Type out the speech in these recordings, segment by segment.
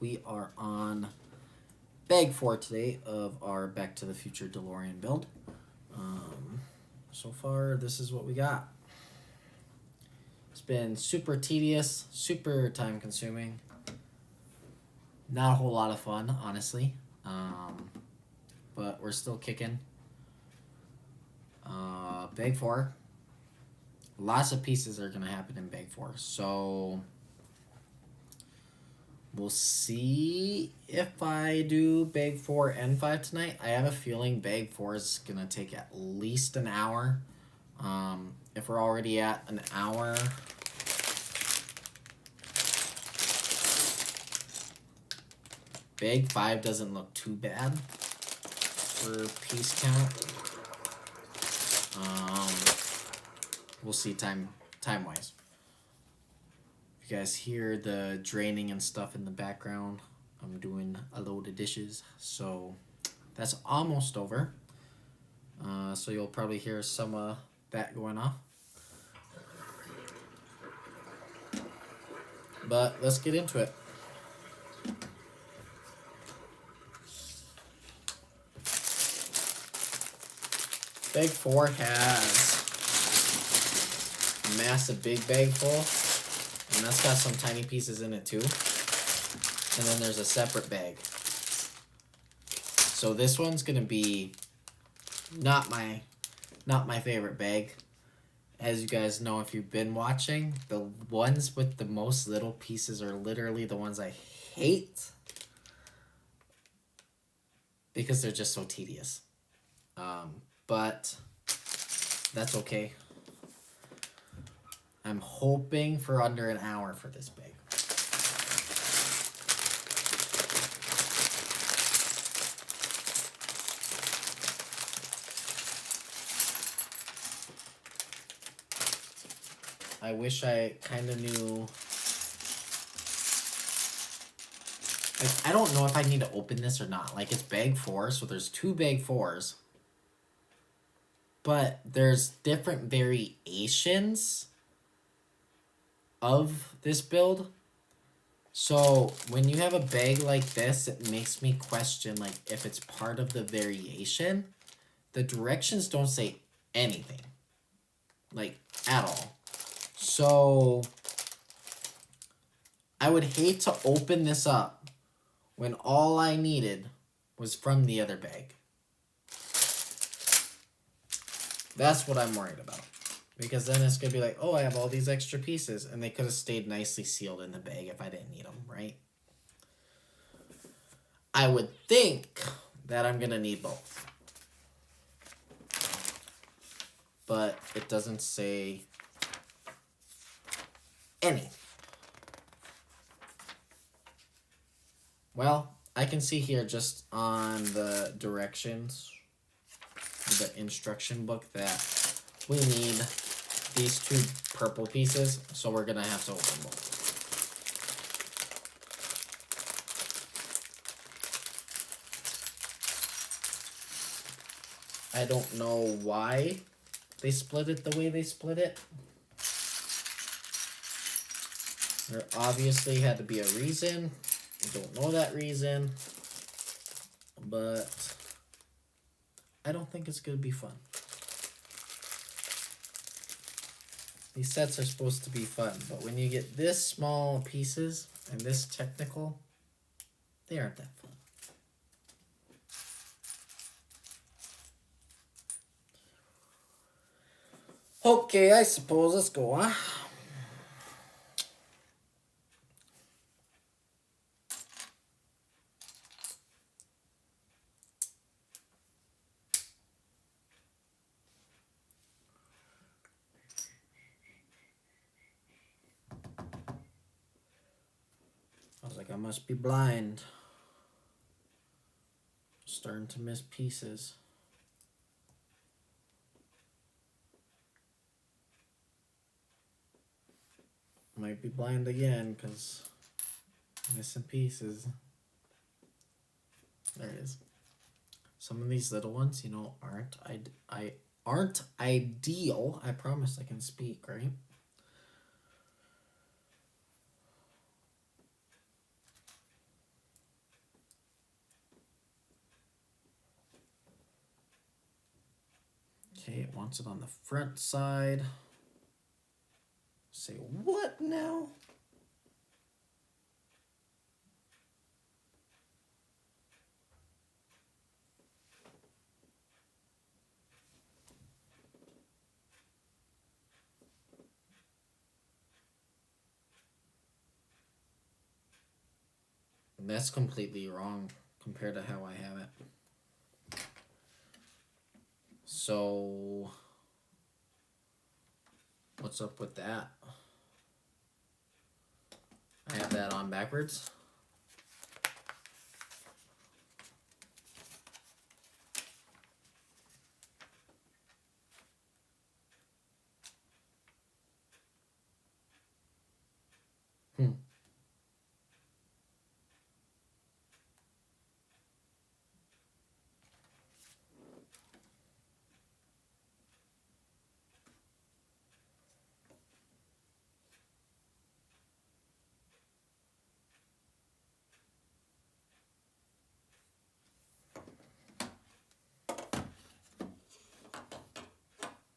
We are on bag 4 today of our Back to the Future DeLorean build. So far, this is what we got. It's been super tedious, super time consuming. Not a whole lot of fun, honestly. But we're still kicking. Bag 4. Lots of pieces are going to happen in bag 4. So we'll see if I do bag 4 and 5 tonight. I have a feeling bag 4 is going to take at least an hour. If we're already at an hour, bag 5 doesn't look too bad for piece count. We'll see time-wise. You guys hear the draining and stuff in the background. I'm doing a load of dishes, so that's almost over. So you'll probably hear some of that going off. But let's get into it. Bag 4 has a massive big bag full, and that's got some tiny pieces in it too. And then there's a separate bag. So this one's gonna be not my favorite bag. As you guys know, if you've been watching, the ones with the most little pieces are literally the ones I hate because they're just so tedious. But that's okay. I'm hoping for under an hour for this bag. I wish I kind of knew. Like, I don't know if I need to open this or not. Like, it's bag 4, so there's 2 bag 4s. But there's different variations of this build. So when you have a bag like this, it makes me question like if it's part of the variation. The directions don't say anything. Like at all. So I would hate to open this up when all I needed was from the other bag. That's what I'm worried about. Because then it's going to be like, oh, I have all these extra pieces. And they could have stayed nicely sealed in the bag if I didn't need them, right? I would think that I'm going to need both. But it doesn't say any. Well, I can see here just on the directions, the instruction book, that we need these 2 purple pieces, so we're gonna have to open both. I don't know why they split it the way they split it. There obviously had to be a reason. I don't know that reason, but I don't think it's gonna be fun. These sets are supposed to be fun, but when you get this small pieces and this technical, they aren't that fun. Okay, I suppose let's go, huh? I was like, I must be blind. Starting to miss pieces. Might be blind again because missing pieces. There it is. Some of these little ones, you know, aren't ideal. I promise I can speak, right? Okay, it wants it on the front side. Say what now? That's completely wrong compared to how I have it. So, what's up with that? I have that on backwards.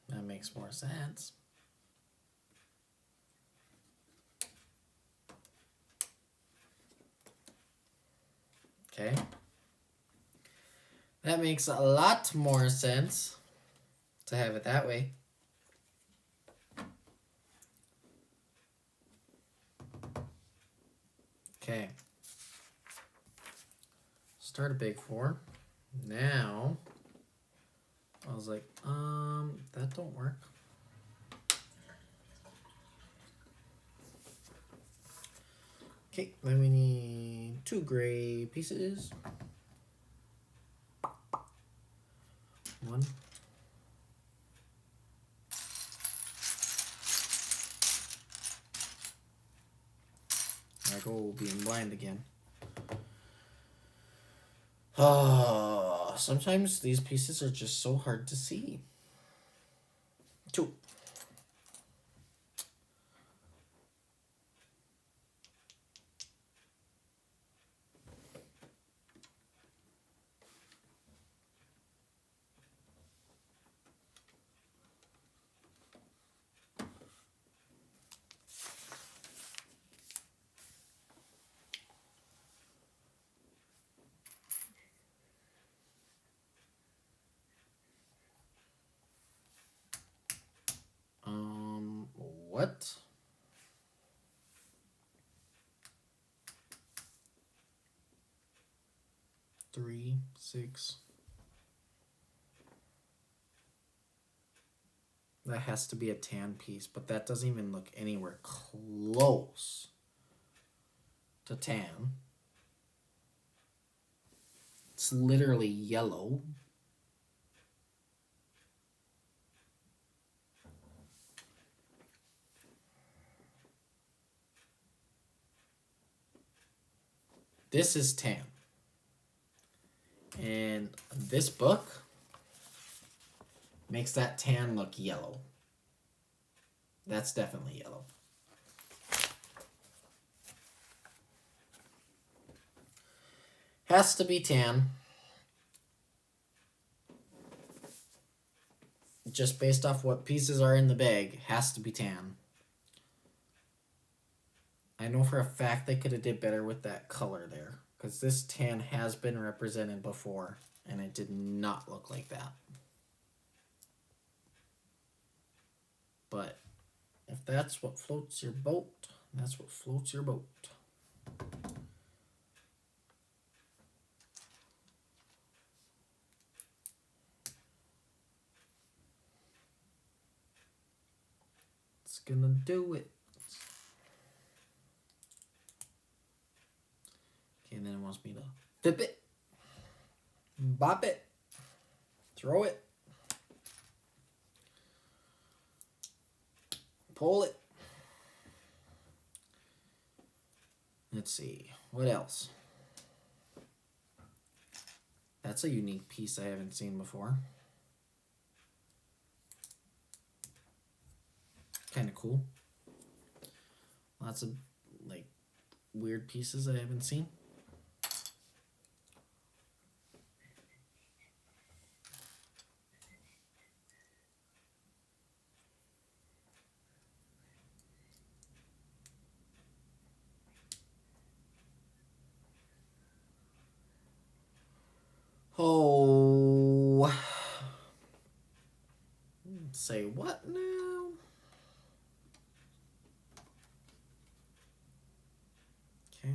That makes more sense. Okay. That makes a lot more sense to have it that way. Okay. Start a big four. Now, I was like, that don't work. Okay, then we need 2 gray pieces. 1. I go being blind again. Sometimes these pieces are just so hard to see. 2. What? Three, 6. That has to be a tan piece, but that doesn't even look anywhere close to tan. It's literally yellow. This is tan. And this book makes that tan look yellow. That's definitely yellow. Has to be tan. Just based off what pieces are in the bag, has to be tan. I know for a fact they could have did better with that color there, because this tan has been represented before, and it did not look like that. But if that's what floats your boat, that's what floats your boat. It's gonna do it. Okay, and then it wants me to flip it, bop it, throw it, pull it. Let's see, what else? That's a unique piece I haven't seen before. Kind of cool. Lots of like weird pieces I haven't seen. Oh, say what now? Okay.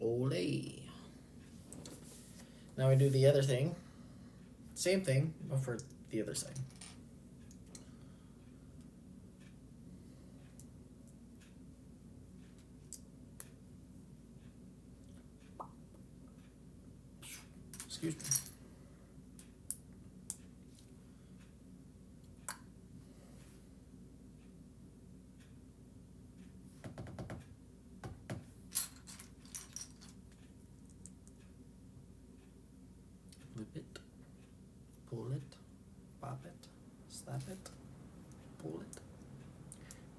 Ole. Now we do the other thing. Same thing, but for the other side. Excuse me. Flip it, pull it, pop it, slap it, pull it,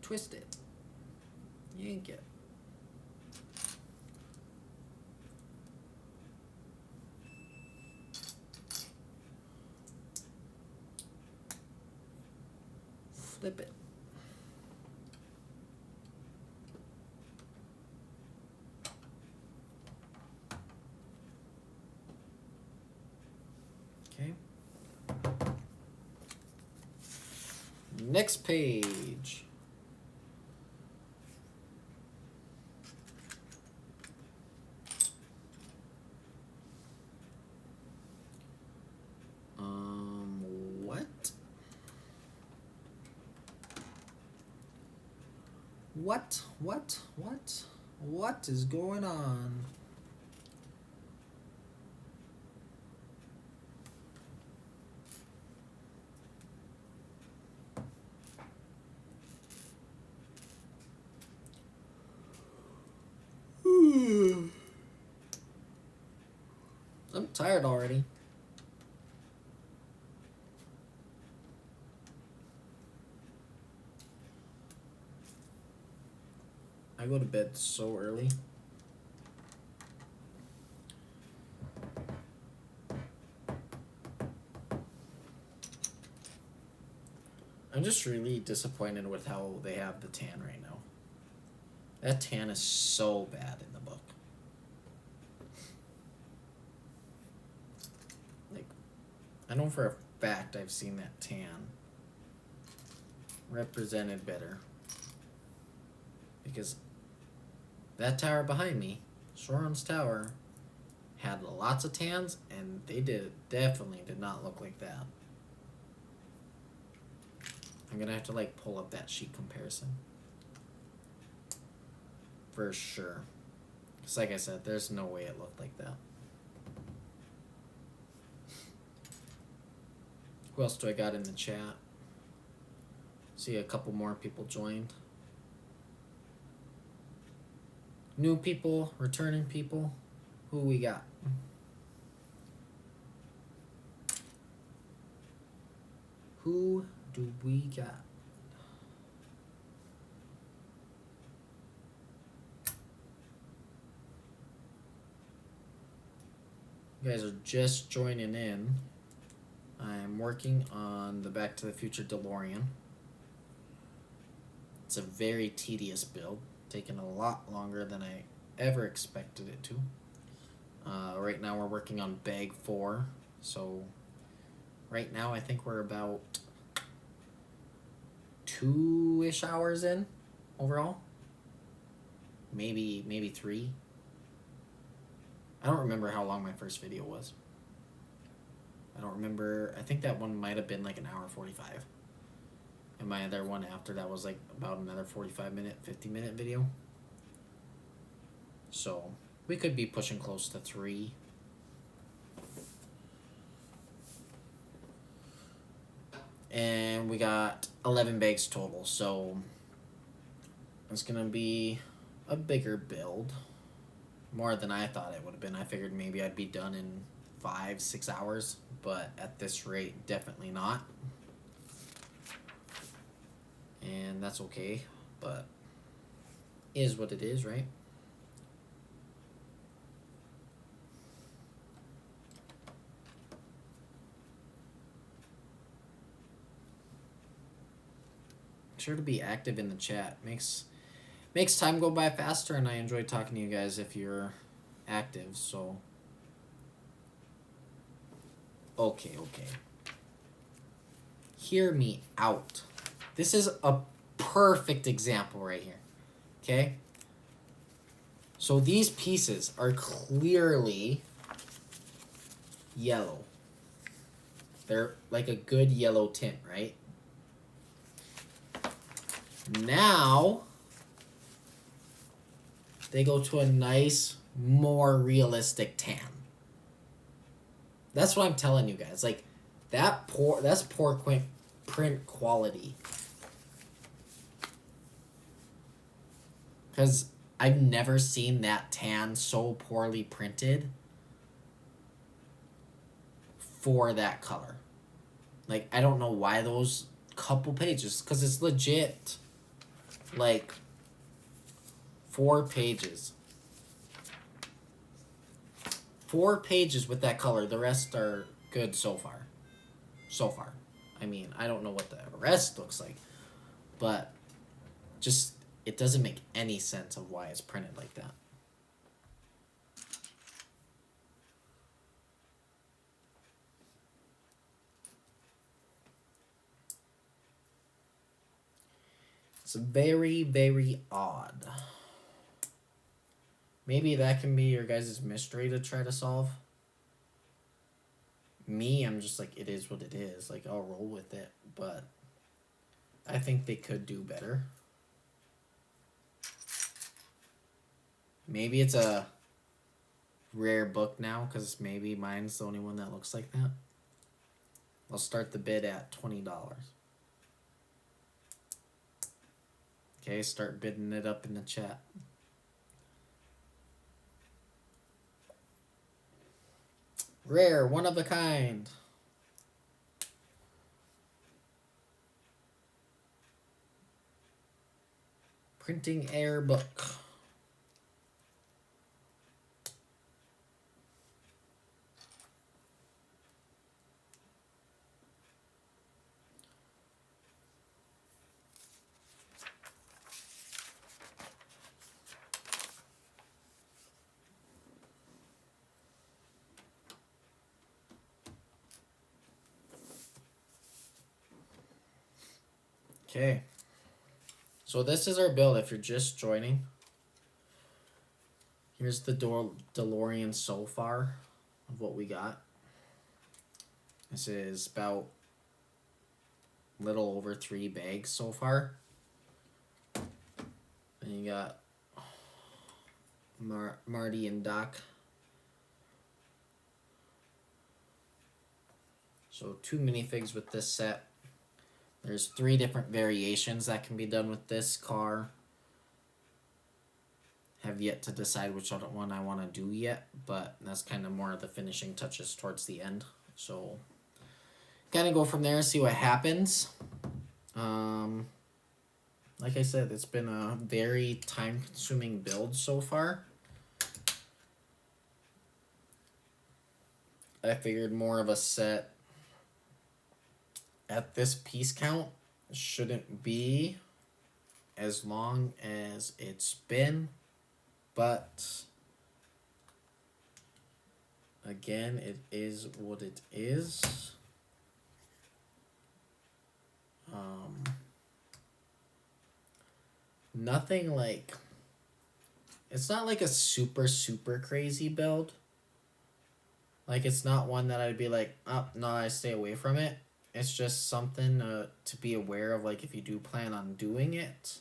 twist it, yank it. Flip it. Okay. Next page. What? What is going on? I'm tired already. I go to bed so early. I'm just really disappointed with how they have the tan right now. That tan is so bad in the book. Like, I know for a fact I've seen that tan represented better. Because that tower behind me, Sauron's tower, had lots of tans, and they definitely did not look like that. I'm gonna have to like pull up that sheet comparison. For sure. Because like I said, there's no way it looked like that. Who else do I got in the chat? See a couple more people joined. New people, returning people. Who we got? Who do we got? You guys are just joining in. I'm working on the Back to the Future DeLorean. It's a very tedious build, taking a lot longer than I ever expected it to. Right now we're working on bag 4, so right now I think we're about 2-ish hours in overall. Maybe 3. I don't remember how long my first video was. I don't remember. I think that one might have been like an hour 45. And my other one after that was like about another 45-minute, 50-minute video. So we could be pushing close to 3. And we got 11 bags total, so it's gonna be a bigger build. More than I thought it would have been. I figured maybe I'd be done in 5-6 hours, but at this rate, definitely not. And that's okay, but is what it is, right? Make sure to be active in the chat. Makes makes time go by faster, and I enjoy talking to you guys if you're active. So okay. Hear me out. This is a perfect example right here. Okay? So these pieces are clearly yellow. They're like a good yellow tint, right? Now, they go to a nice, more realistic tan. That's what I'm telling you guys. Like, that's poor print quality. Because I've never seen that tan so poorly printed for that color. Like, I don't know why those couple pages, because it's legit like 4 pages. 4 pages with that color. The rest are good so far. I mean, I don't know what the rest looks like, but just it doesn't make any sense of why it's printed like that. It's very, very odd. Maybe that can be your guys' mystery to try to solve. Me, I'm just like, it is what it is. Like, I'll roll with it, but I think they could do better. Maybe it's a rare book now, because maybe mine's the only one that looks like that. I'll start the bid at $20. Okay, start bidding it up in the chat. Rare, one of a kind. Printing Air book. Okay, so this is our build if you're just joining. Here's the DeLorean so far of what we got. This is about a little over 3 bags so far. And you got Marty and Doc. So 2 minifigs with this set. There's 3 different variations that can be done with this car. Have yet to decide which other one I want to do yet, but that's kind of more of the finishing touches towards the end. So kind of go from there, see what happens. Like I said, it's been a very time-consuming build so far. I figured more of a set at this piece count shouldn't be as long as it's been, but again, it is what it is. Nothing like, it's not like a super crazy build. Like, it's not one that I'd be like, oh, no, I stay away from it. It's just something to be aware of, like, if you do plan on doing it,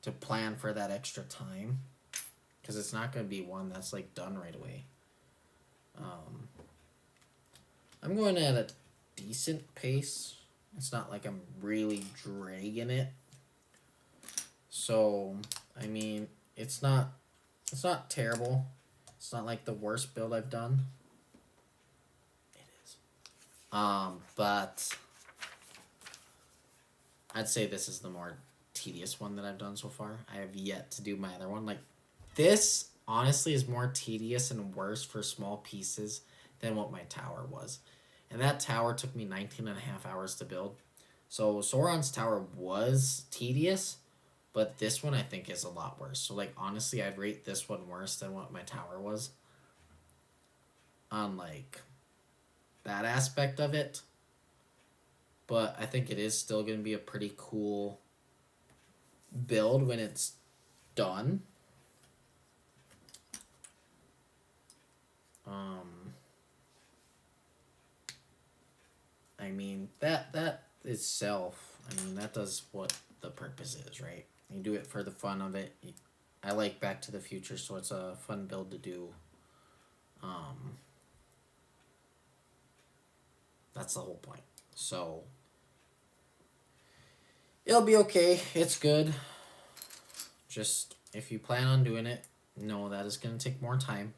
to plan for that extra time, because it's not going to be one that's, like, done right away. I'm going at a decent pace. It's not like I'm really dragging it. So, I mean, it's not terrible. It's not like the worst build I've done. It is. But I'd say this is the more tedious one that I've done so far. I have yet to do my other one. Like, this honestly is more tedious and worse for small pieces than what my tower was. And that tower took me 19.5 hours to build. So Sauron's tower was tedious, But this one I think is a lot worse. So like honestly, I'd rate this one worse than what my tower was. On like that aspect of it. But I think it is still going to be a pretty cool build when it's done. I mean, that itself, I mean, that does what the purpose is, right? You do it for the fun of it. I like Back to the Future, so it's a fun build to do. That's the whole point. So, it'll be okay. It's good. Just, if you plan on doing it, know that is going to take more time.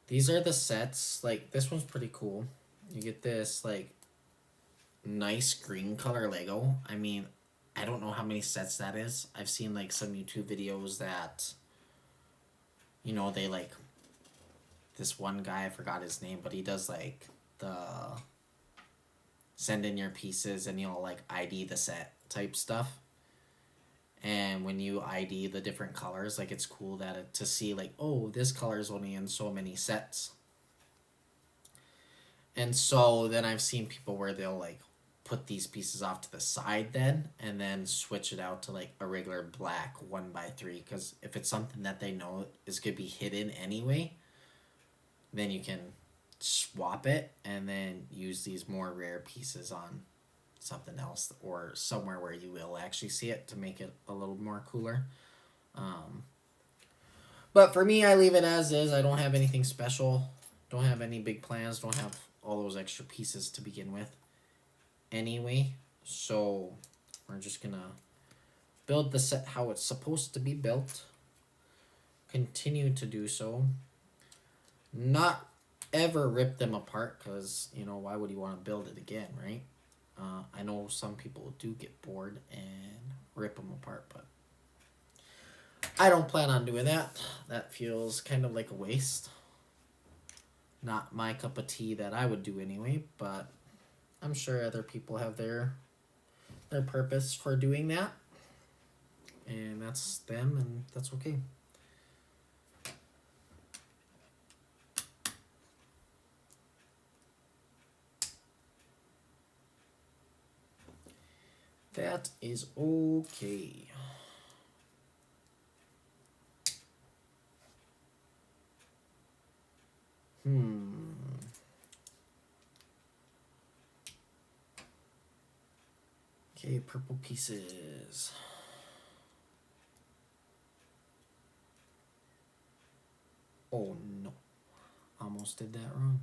These are the sets. Like, this one's pretty cool. You get this, like, nice green color Lego. I mean, I don't know how many sets that is. I've seen, like, some YouTube videos that, you know, they, like, this one guy, I forgot his name, but he does, like, the send in your pieces and he'll, like, ID the set type stuff. And when you ID the different colors, like, it's cool that to see, like, oh, this color is only in so many sets. And so then I've seen people where they'll, like, put these pieces off to the side then, and then switch it out to, like, a regular black 1x3. Because if it's something that they know is going to be hidden anyway, then you can swap it and then use these more rare pieces on something else or somewhere where you will actually see it to make it a little more cooler. But for me, I leave it as is. I don't have anything special. Don't have any big plans. Don't have all those extra pieces to begin with anyway. So we're just going to build the set how it's supposed to be built. Continue to do so. Not ever rip them apart because, you know, why would you want to build it again, right? I know some people do get bored and rip them apart, but I don't plan on doing that. That feels kind of like a waste. Not my cup of tea that I would do anyway, but I'm sure other people have their purpose for doing that. And that's them, and that's okay. That is okay. Okay, purple pieces. Oh no. Almost did that wrong.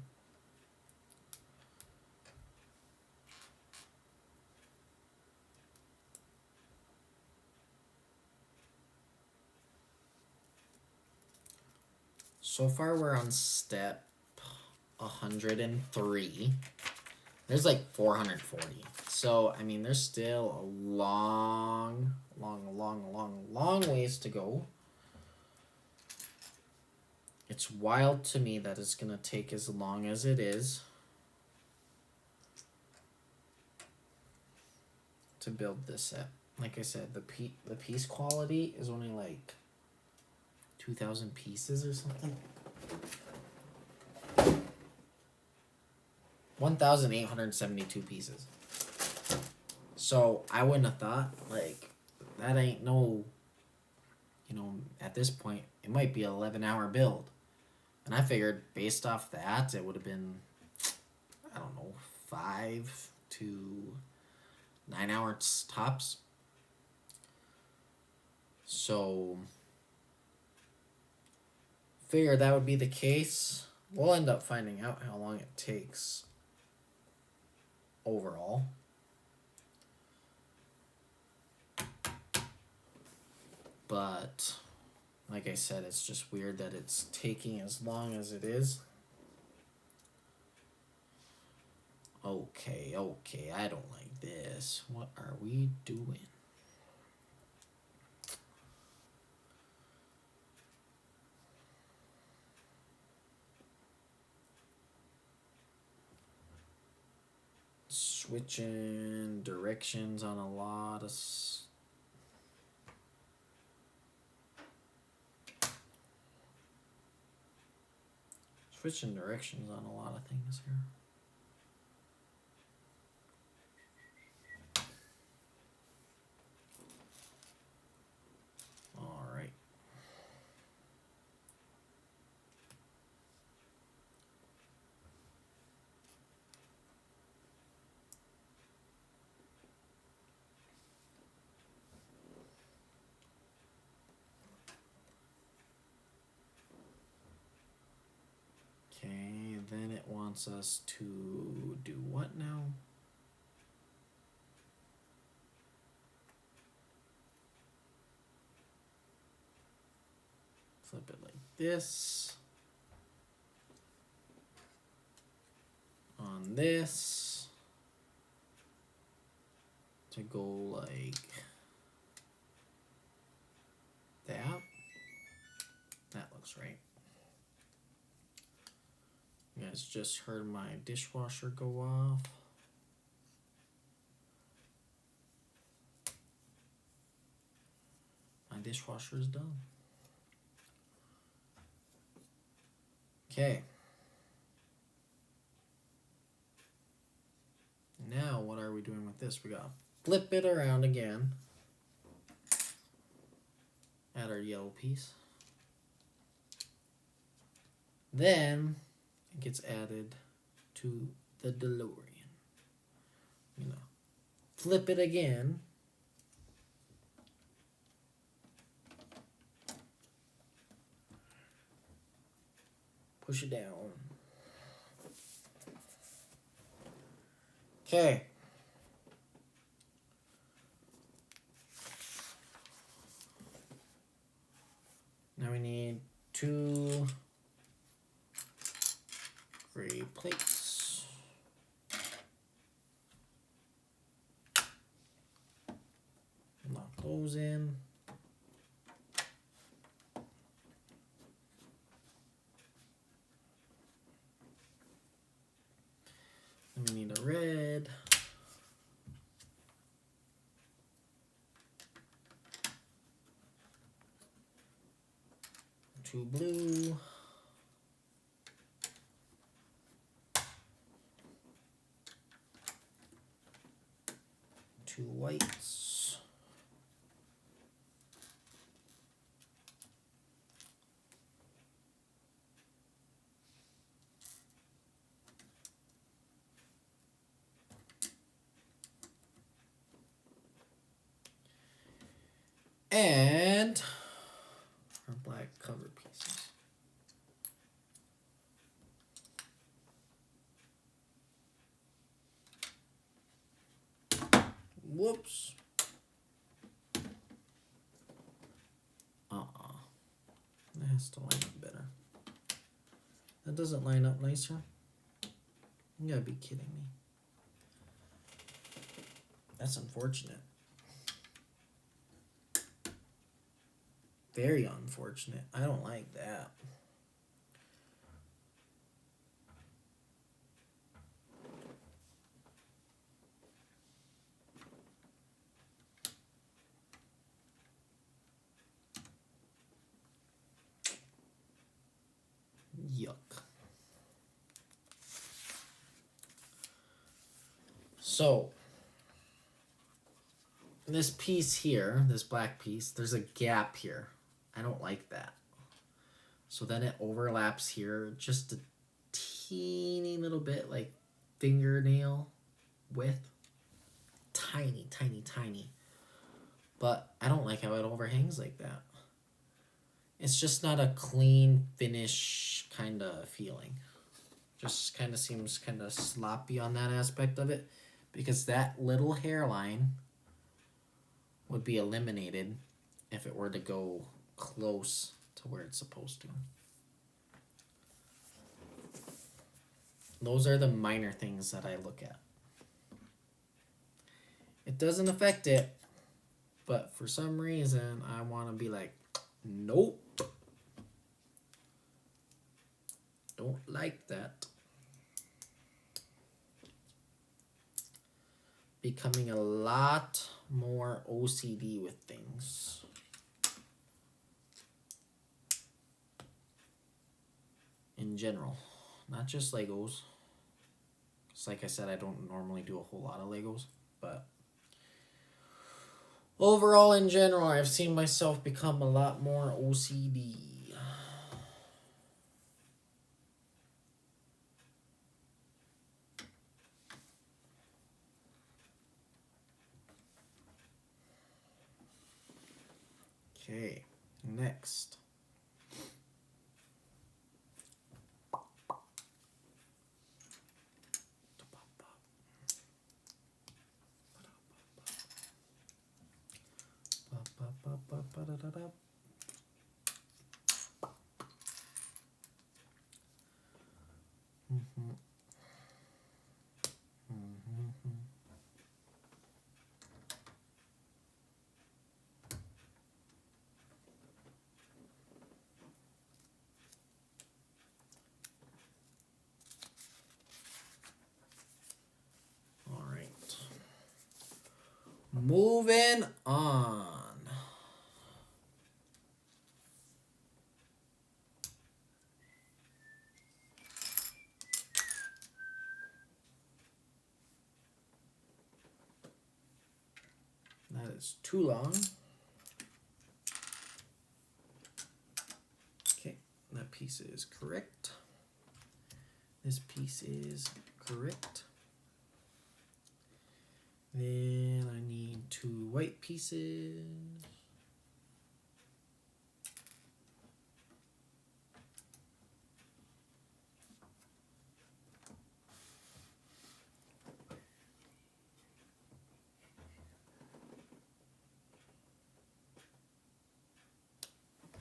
So far we're on step 103. There's like 440. So, I mean, there's still a long ways to go. It's wild to me that it's going to take as long as it is to build this set. Like I said, the piece quality is only like 2,000 pieces or something. 1,872 pieces. So I wouldn't have thought, like, that ain't no, you know, at this point, it might be an 11-hour build. And I figured based off that, it would have been, I don't know, 5 to 9 hours tops. So figured that would be the case. We'll end up finding out how long it takes overall. But like I said, it's just weird that it's taking as long as it is. Okay, I don't like this. What are we doing? Switching directions on a lot of switching directions on a lot of things here. All right. Okay, then it wants us to do what now? Flip it like this. On this. To go like that. That looks right. You guys just heard my dishwasher go off. My dishwasher is done. Okay. Now what are we doing with this? We gotta flip it around again. Add our yellow piece. Then it gets added to the DeLorean. You know, flip it again. Push it down. Okay. Now we need 2 gray plates. Lock those in. And we need a red. Two blue. Two whites. And our black cover pieces. Whoops. That has to line up better. That doesn't line up nicer. You gotta be kidding me. That's unfortunate. Very unfortunate. I don't like that. Yuck. So, this piece here, this black piece, there's a gap here. I don't like that. So then it overlaps here just a teeny little bit, like fingernail width. Tiny, tiny, tiny. But I don't like how it overhangs like that. It's just not a clean finish kind of feeling. Just kind of seems kind of sloppy on that aspect of it, because that little hairline would be eliminated if it were to go close to where it's supposed to. Those are the minor things that I look at. It doesn't affect it, but for some reason I want to be like, nope. Don't like that. becoming a lot more OCD with things. In general, not just Legos. Because like I said, I don't normally do a whole lot of Legos, but overall in general, I've seen myself become a lot more OCD. Okay, next. All right. Moving on. That is too long. Okay, that piece is correct. This piece is correct. Then I need 2 white pieces.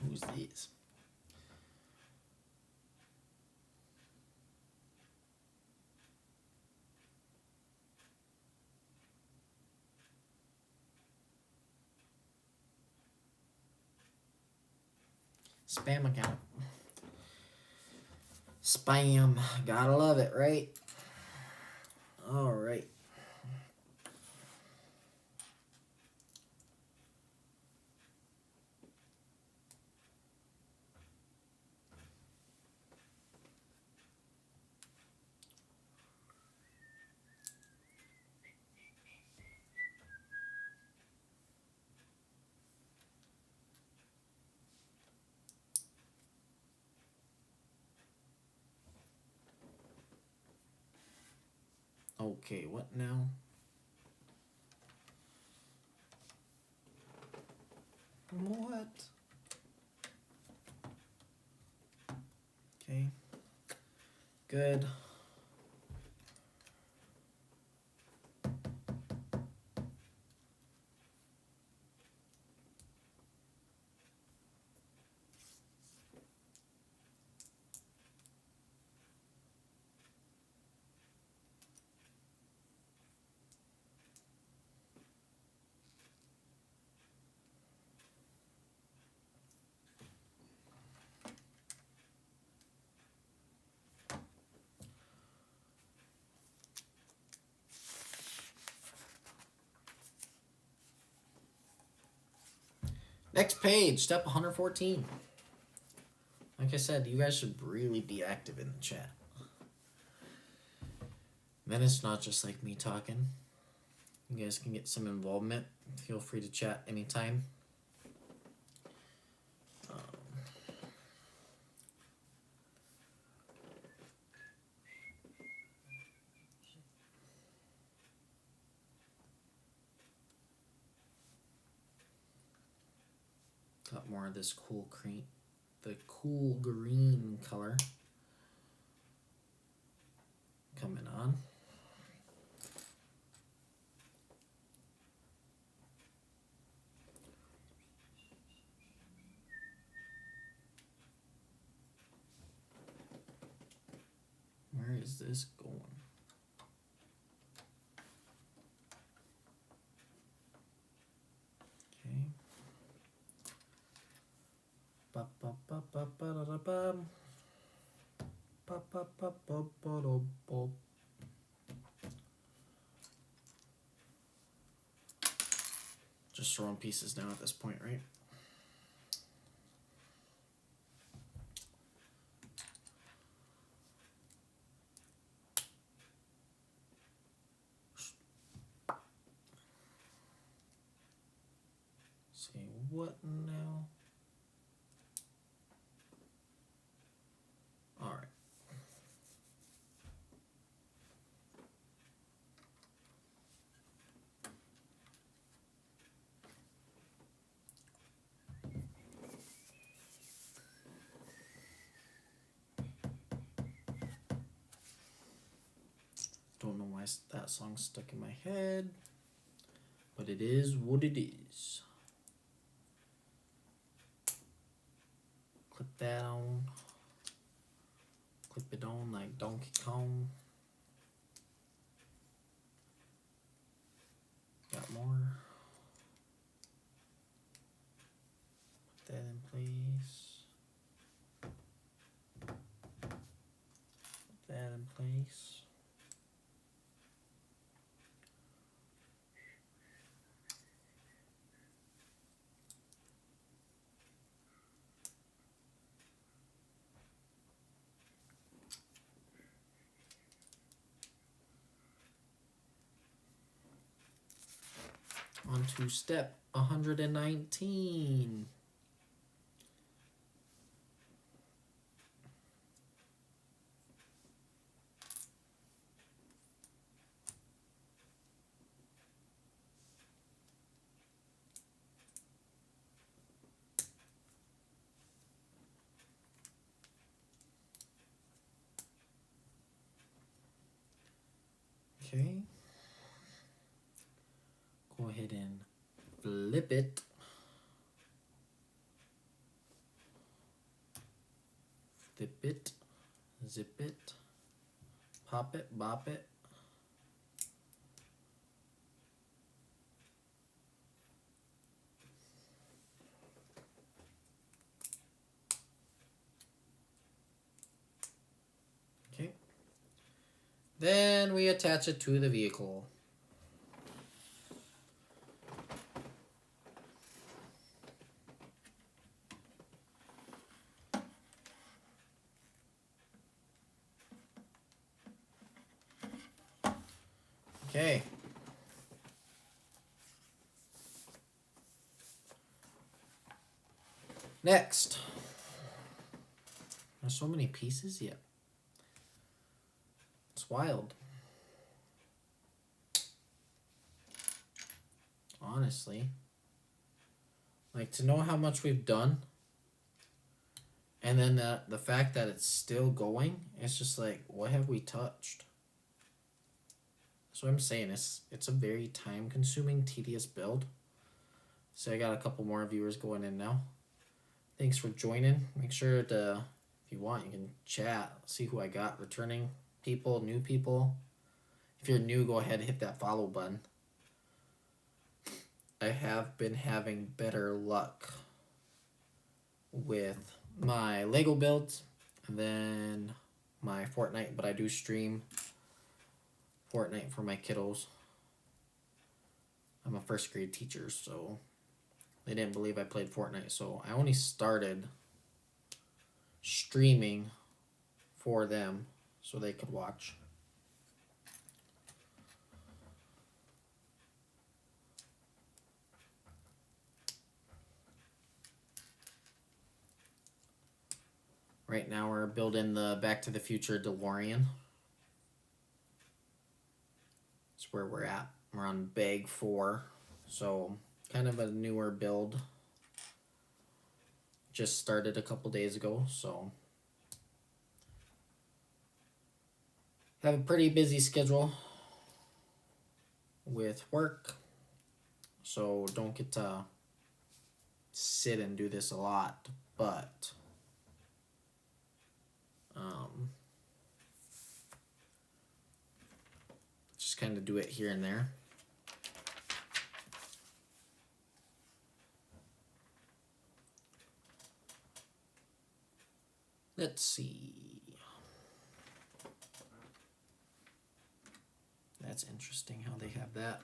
Who's this? Spam account. Spam. Gotta love it, right? All right. Okay, what now? What? Okay. Good. Next page, step 114. Like I said, you guys should really be active in the chat. Then it's not just like me talking. You guys can get some involvement. Feel free to chat anytime. Got more of this cool green, the cool green color coming on. Where is this going? Okay. Ba ba ba ba ba da da ba. Ba ba ba ba ba da ba. Just throwing pieces down at this point, right? See what now? All right. Don't know why that song's stuck in my head, but it is what it is. Clip that on. Clip it on like Donkey Kong. Got more. Put that in place. Put that in place. On to step 119. Okay. Go ahead and flip it. Flip it. Zip it. Pop it. Bop it. Okay. Then we attach it to the vehicle. Okay. Next. There's so many pieces yet. It's wild. Honestly. Like, to know how much we've done, and then the fact that it's still going, it's just like, what have we touched? That's what I'm saying. It's a very time-consuming, tedious build. So I got a couple more viewers going in now. Thanks for joining. Make sure to, if you want, you can chat. See who I got. Returning people, new people. If you're new, go ahead and hit that follow button. I have been having better luck with my Lego builds than my Fortnite, but I do stream Fortnite for my kiddos. I'm a first grade teacher, so they didn't believe I played Fortnite, so I only started streaming for them so they could watch. Right now we're building the Back to the Future DeLorean. That's where we're at. We're on bag 4, so kind of a newer build. Just started a couple days ago, so have a pretty busy schedule with work, so don't get to sit and do this a lot, but just kind of do it here and there. Let's see. That's interesting how they have that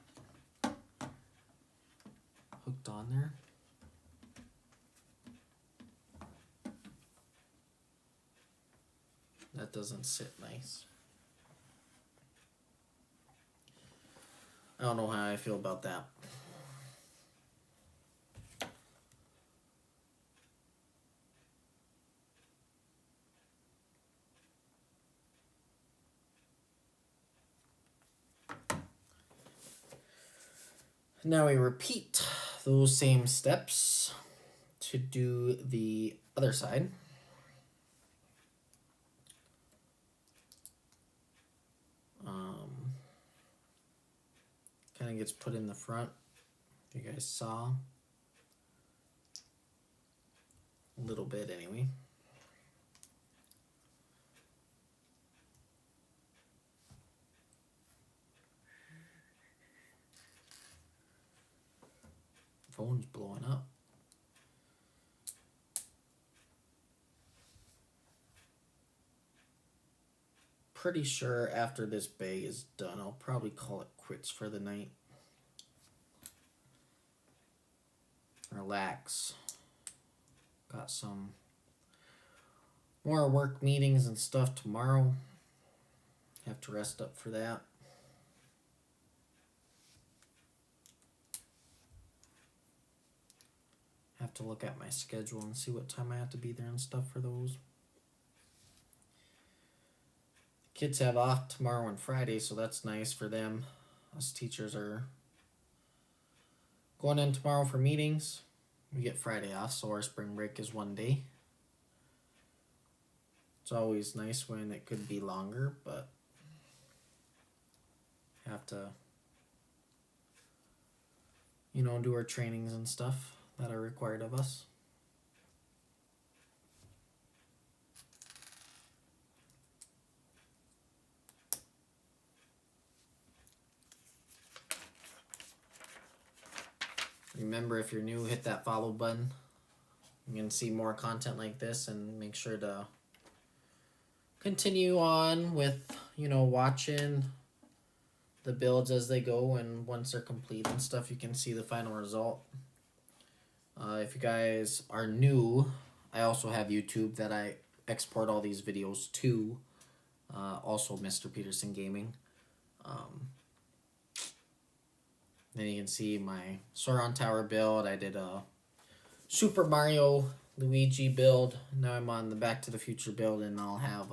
hooked on there. That doesn't sit nice. I don't know how I feel about that. Now we repeat those same steps to do the other side. Kind of gets put in the front. You guys saw a little bit anyway. Phone's blowing up. Pretty sure after this bag is done, I'll probably call it quits for the night. Relax. Got some more work meetings and stuff tomorrow. Have to rest up for that. Have to look at my schedule and see what time I have to be there and stuff for those. Kids have off tomorrow and Friday, so that's nice for them. Us teachers are going in tomorrow for meetings. We get Friday off, so our spring break is 1 day. It's always nice when it could be longer, but have to, you know, do our trainings and stuff that are required of us. Remember, if you're new, hit that follow button. You can see more content like this, and make sure to continue on with, you know, watching the builds as they go, and once they're complete and stuff, you can see the final result. If you guys are new, I also have YouTube that I export all these videos to. Also Mr. Pedersen Gaming. Then you can see my Sauron Tower build. I did a Super Mario Luigi build. Now I'm on the Back to the Future build, and I'll have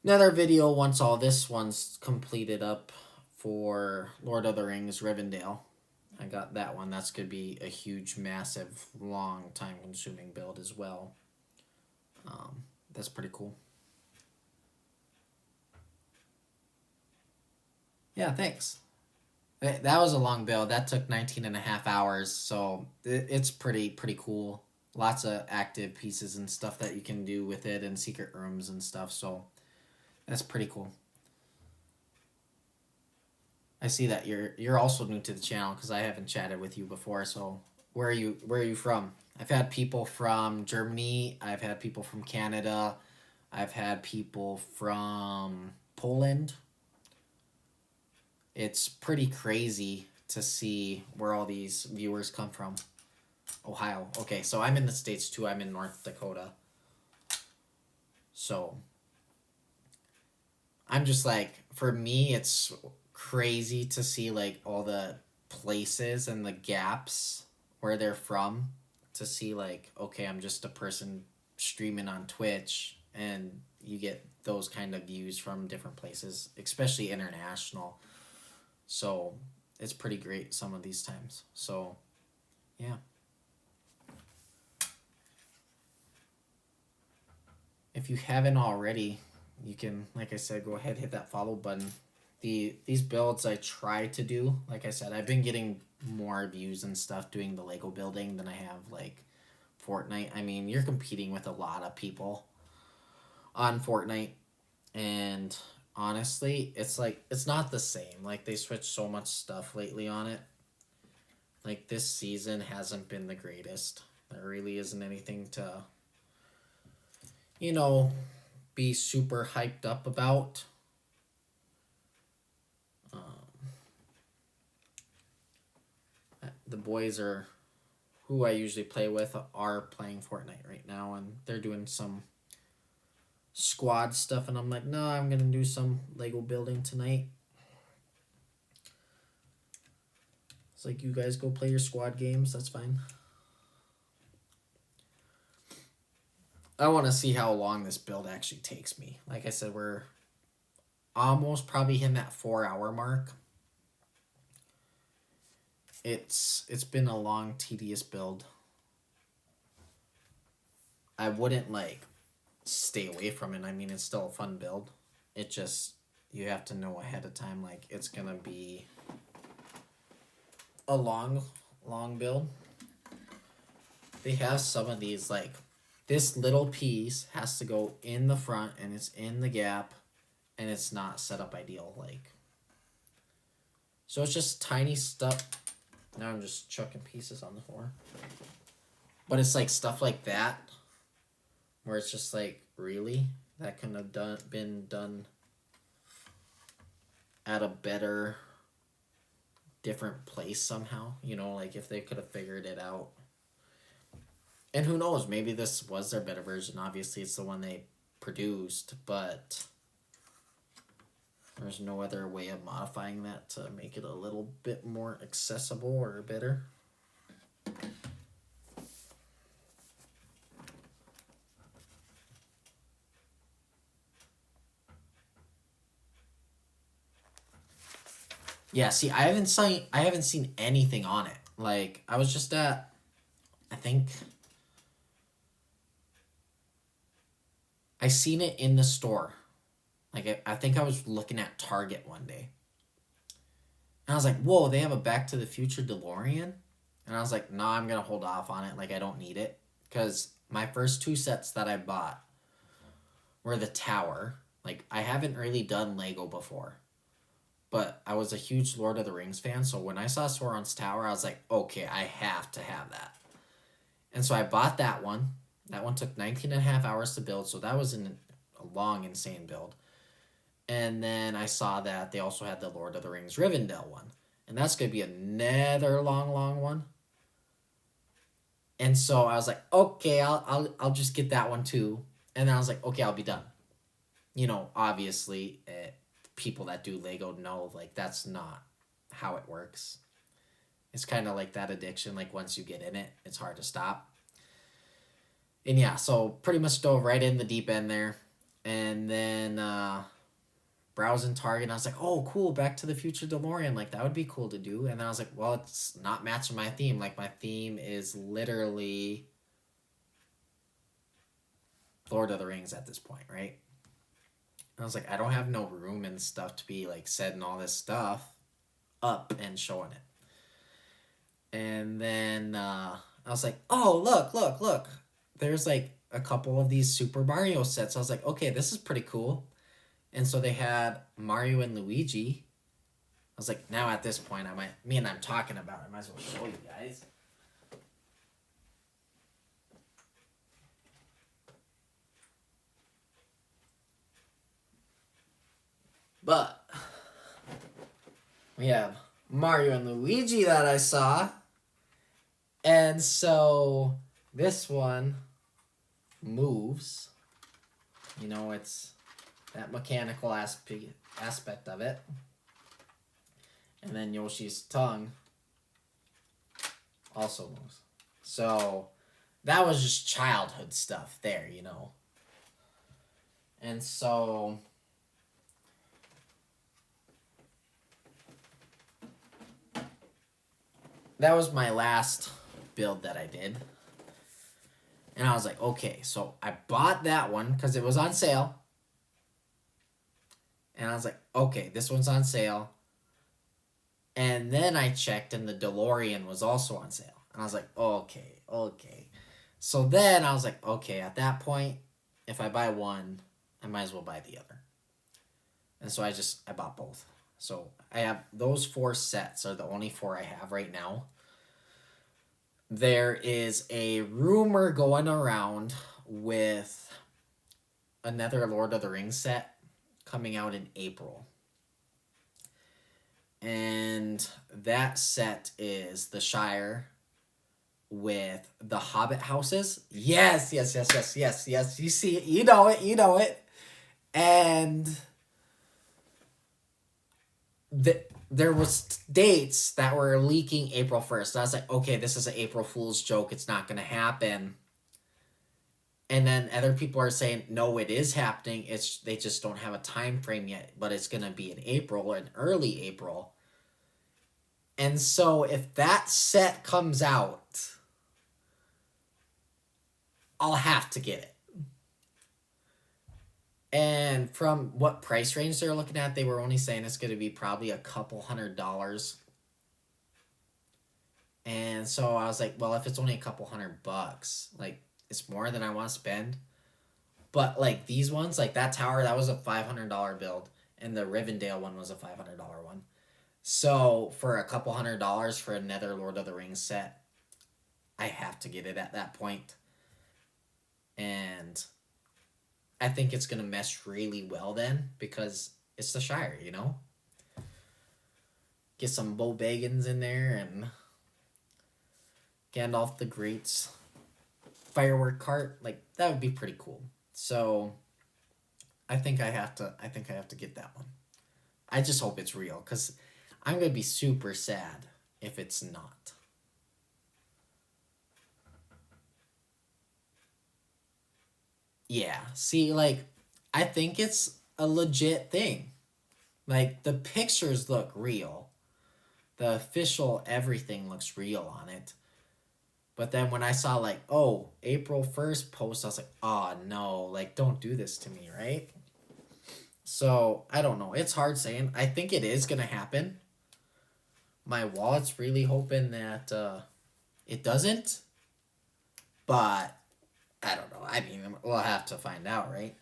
another video once all this one's completed up for Lord of the Rings Rivendell. I got that one. That's going to be a huge, massive, long, time-consuming build as well. That's pretty cool. Yeah, thanks. That was a long build. That took 19.5 hours, so it's pretty cool. Lots of active pieces and stuff that you can do with it, and secret rooms and stuff, so that's pretty cool. I see that you're also new to the channel, because I haven't chatted with you before. So where are you from? I've had people from Germany. I've had people from Canada. I've had people from Poland. It's pretty crazy to see where all these viewers come from. Ohio. Okay, so I'm in the States too. I'm in North Dakota. So I'm just like, for me, it's crazy to see like all the places and the gaps where they're from, to see like, okay, I'm just a person streaming on Twitch, and you get those kind of views from different places, especially international. So it's pretty great some of these times. So yeah. If you haven't already, you can, like I said, go ahead, hit that follow button. These builds I try to do, like I said, I've been getting more views and stuff doing the Lego building than I have like Fortnite. I mean, you're competing with a lot of people on Fortnite, and honestly, it's like, it's not the same. Like, they switched so much stuff lately on it. Like, this season hasn't been the greatest. There really isn't anything to, you know, be super hyped up about. the boys are who I usually play with are playing Fortnite right now, and they're doing some squad stuff, and I'm like, no, I'm gonna do some Lego building tonight. It's like, you guys go play your squad games, that's fine. I want to see how long this build actually takes me. Like I said, we're almost probably hitting that 4-hour mark. It's been a long, tedious build. I wouldn't like stay away from it. I mean, it's still a fun build. It just, you have to know ahead of time, like, it's gonna be a long build. They have some of these, like, this little piece has to go in the front and it's in the gap and it's not set up ideal, like. So it's just tiny stuff. Now I'm just chucking pieces on the floor. But it's like stuff like that where it's just like, really? That couldn't have been done at a better, different place somehow. You know, like if they could have figured it out. And who knows, maybe this was their better version. Obviously, it's the one they produced, but there's no other way of modifying that to make it a little bit more accessible or better. Yeah, see, I haven't seen anything on it. Like, I was just at, I think I seen it in the store. Like, I think I was looking at Target one day. And I was like, whoa, they have a Back to the Future DeLorean? And I was like, nah, I'm going to hold off on it. Like, I don't need it. Because my first 2 sets that I bought were the Tower. Like, I haven't really done Lego before. But I was a huge Lord of the Rings fan. So when I saw Sauron's Tower, I was like, okay, I have to have that. And so I bought that one. That one took 19.5 hours to build, so that was a long, insane build. And then I saw that they also had the Lord of the Rings Rivendell one. And that's going to be another long one. And so I was like, okay, I'll just get that one too. And then I was like, okay, I'll be done. You know, obviously, people that do Lego know, like, that's not how it works. It's kind of like that addiction. Like, once you get in it, it's hard to stop. And yeah, so pretty much dove right in the deep end there. And then browsing Target, and I was like, oh, cool, Back to the Future DeLorean. Like, that would be cool to do. And then I was like, well, it's not matching my theme. Like, my theme is literally Lord of the Rings at this point, right? And I was like, I don't have no room and stuff to be, like, setting all this stuff up and showing it. And then I was like, oh, look. There's like a couple of these Super Mario sets. I was like, okay, this is pretty cool. And so they had Mario and Luigi. I was like, now at this point, I'm talking about it, I might as well show you guys. But we have Mario and Luigi that I saw. And so this one moves. You know, it's that mechanical aspect of it. And then Yoshi's tongue also moves. So that was just childhood stuff there, you know. And so that was my last build that I did. And I was like, okay, so I bought that one because it was on sale. And I was like, okay, this one's on sale. And then I checked and the DeLorean was also on sale. And I was like, okay. So then I was like, okay, at that point, if I buy one, I might as well buy the other. And so I bought both. So I have those 4 sets are the only 4 I have right now. There is a rumor going around with another Lord of the Rings set coming out in April. And And that set is the Shire with the Hobbit houses. Yes, yes, yes, yes, yes, yes. You see it, you know it, you know it. And there was dates that were leaking April 1st. I was like, okay, this is an April Fool's joke. It's not going to happen. And then other people are saying, no, it is happening. They just don't have a time frame yet, but it's going to be in April or in early April. And so if that set comes out, I'll have to get it. And from what price range they're looking at, they were only saying it's going to be probably a couple $100. And so I was like, well, if it's only a couple $100, like, it's more than I want to spend. But like these ones, like that tower, that was a $500 build, and the Rivendell one was a $500 one. So for a couple $100 for another Lord of the Rings set, I have to get it at that point. And I think it's going to mesh really well then, because it's the Shire, you know? Get some Bo Baggins in there and Gandalf the Great's firework cart. Like, that would be pretty cool. So I think I have to get that one. I just hope it's real, because I'm going to be super sad if it's not. Yeah, see, like, I think it's a legit thing. Like, the pictures look real. The official everything looks real on it. But then when I saw, like, oh, April 1st post, I was like, oh, no, like, don't do this to me, right? So, I don't know. It's hard saying. I think it is going to happen. My wallet's really hoping that it doesn't. But, I don't know. I mean, we'll have to find out, right?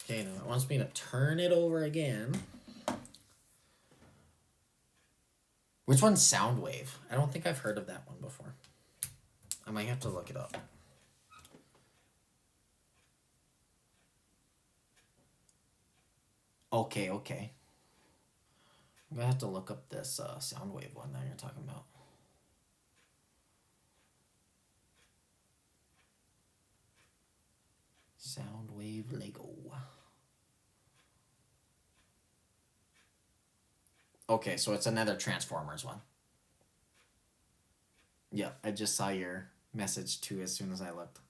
Okay, now it wants me to turn it over again. Which one's Soundwave? I don't think I've heard of that one before. I might have to look it up. Okay. I'm gonna have to look up this Soundwave one that you're talking about. Soundwave Lego. Okay, so it's another Transformers one. Yeah, I just saw your message too as soon as I looked.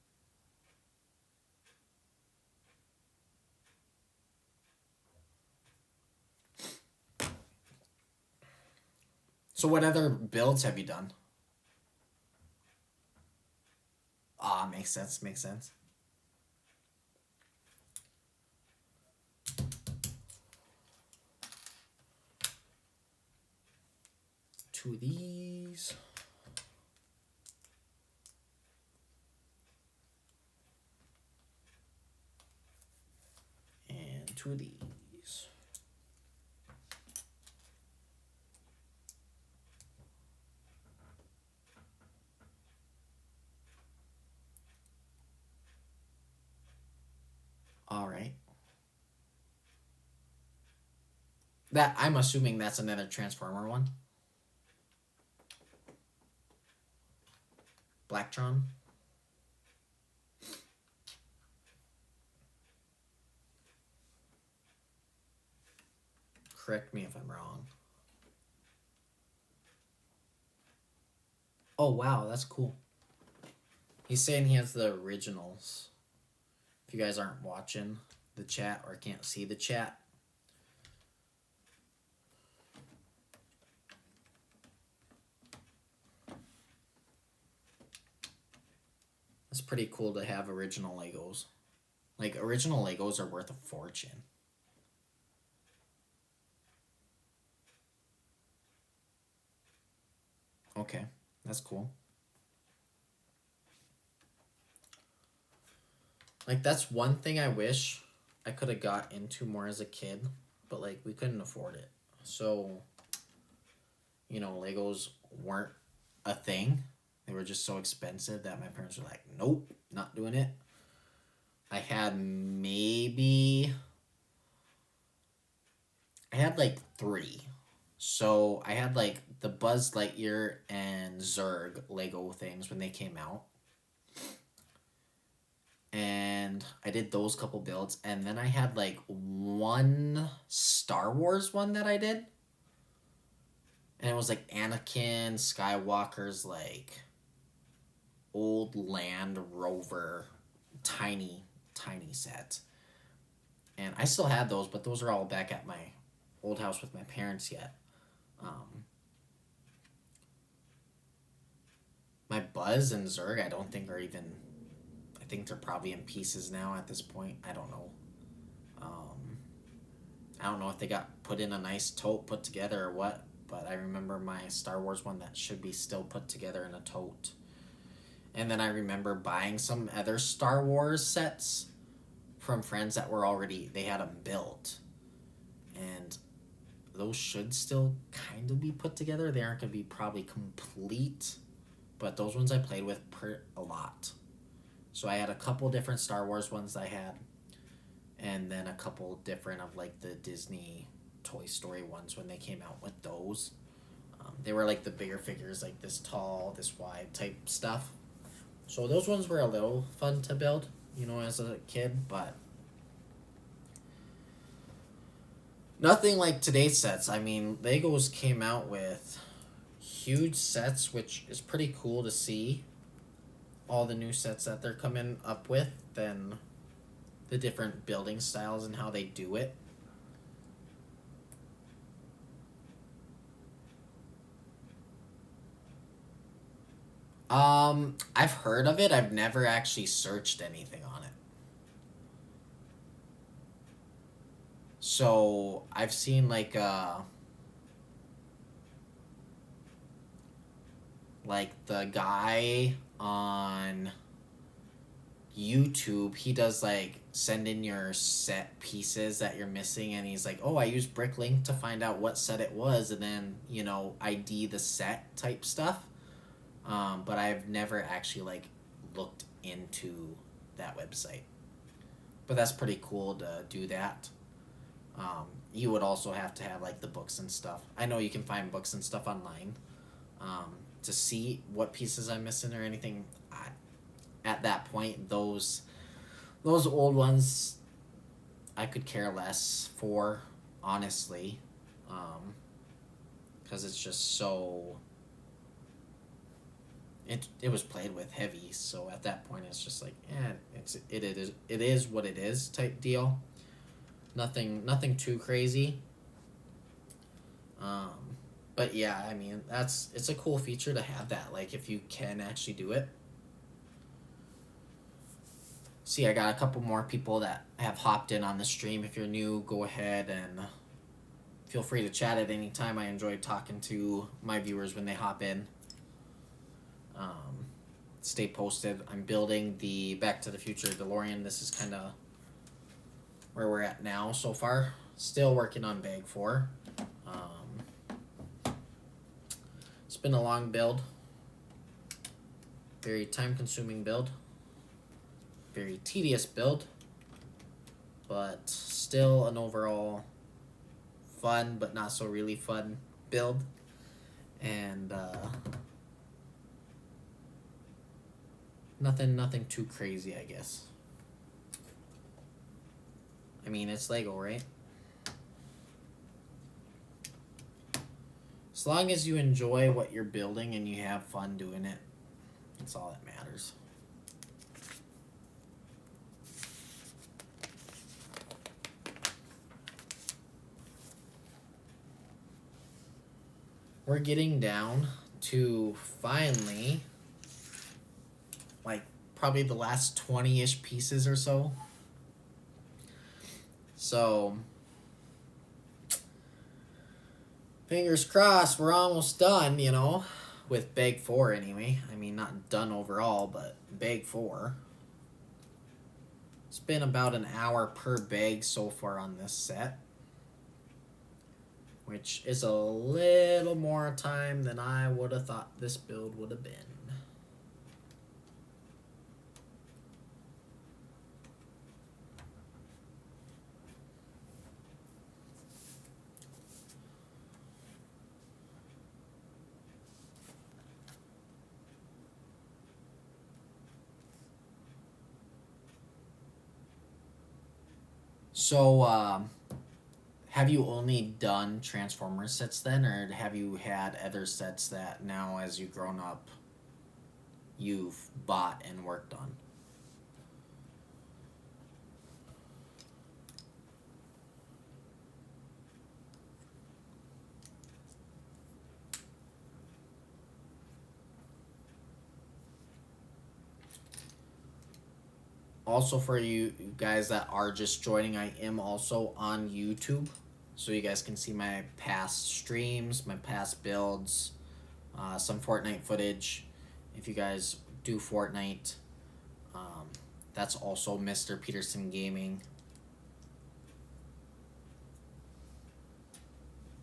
So what other builds have you done? Ah, makes sense. Two of these. And two of these. All right. That, I'm assuming that's another Transformer one. Blacktron. Correct me if I'm wrong. Oh, wow, that's cool. He's saying he has the originals. If you guys aren't watching the chat or can't see the chat. It's pretty cool to have original Legos. Like, original Legos are worth a fortune. Okay, that's cool. Like, that's one thing I wish I could have got into more as a kid, but, like, we couldn't afford it. So, you know, Legos weren't a thing. They were just so expensive that my parents were like, nope, not doing it. I had like 3. So I had like the Buzz Lightyear and Zurg Lego things when they came out. And I did those couple builds. And then I had like one Star Wars one that I did. And it was like Anakin Skywalker's like old Land Rover tiny set. And I still had those, but those are all back at my old house with my parents yet. My Buzz and Zurg, I don't think are even. I think they're probably in pieces now at this point. I don't know. I don't know if they got put in a nice tote put together or what, but I remember my Star Wars one that should be still put together in a tote. And then I remember buying some other Star Wars sets from friends that were already, they had them built. And those should still kind of be put together. They aren't going to be probably complete, but those ones I played with a lot. So I had a couple different Star Wars ones I had, and then a couple different of like the Disney Toy Story ones when they came out with those. They were like the bigger figures, like this tall, this wide type stuff. So those ones were a little fun to build, as a kid, but nothing like today's sets. I mean, Legos came out with huge sets, which is pretty cool to see. All the new sets that they're coming up with, then the different building styles and how they do it. I've heard of it. I've never actually searched anything on it. So I've seen like the guy on YouTube, he does like send in your set pieces that you're missing, and he's like, oh, I used Bricklink to find out what set it was, and then ID the set type stuff. But I've never actually like looked into that website. But that's pretty cool to do that. You would also have to have like the books and stuff. I know you can find books and stuff online to see what pieces I'm missing or anything. At that point, those old ones, I could care less for, honestly, because it's just so. It was played with heavy, so at that point it's just like, it is what it is type deal. Nothing too crazy. But yeah, I mean it's a cool feature to have that. Like if you can actually do it. See, I got a couple more people that have hopped in on the stream. If you're new, go ahead and feel free to chat at any time. I enjoy talking to my viewers when they hop in. Stay posted. I'm building the Back to the Future DeLorean. This is kind of where we're at now so far. Still working on Bag 4. It's been a long build. Very time-consuming build. Very tedious build. But still an overall fun but not so really fun build. And nothing too crazy, I guess. I mean, it's Lego, right? As long as you enjoy what you're building and you have fun doing it, that's all that matters. We're getting down to finally, like, probably the last 20-ish pieces or so. So, fingers crossed, we're almost done, with Bag 4 anyway. I mean, not done overall, but Bag 4. It's been about an hour per bag so far on this set, which is a little more time than I would have thought this build would have been. So, have you only done Transformers sets then, or have you had other sets that now, as you've grown up, you've bought and worked on? Also, for you guys that are just joining, I am also on YouTube, so you guys can see my past streams, my past builds, some Fortnite footage. If you guys do Fortnite, um, that's also Mr. Peterson Gaming.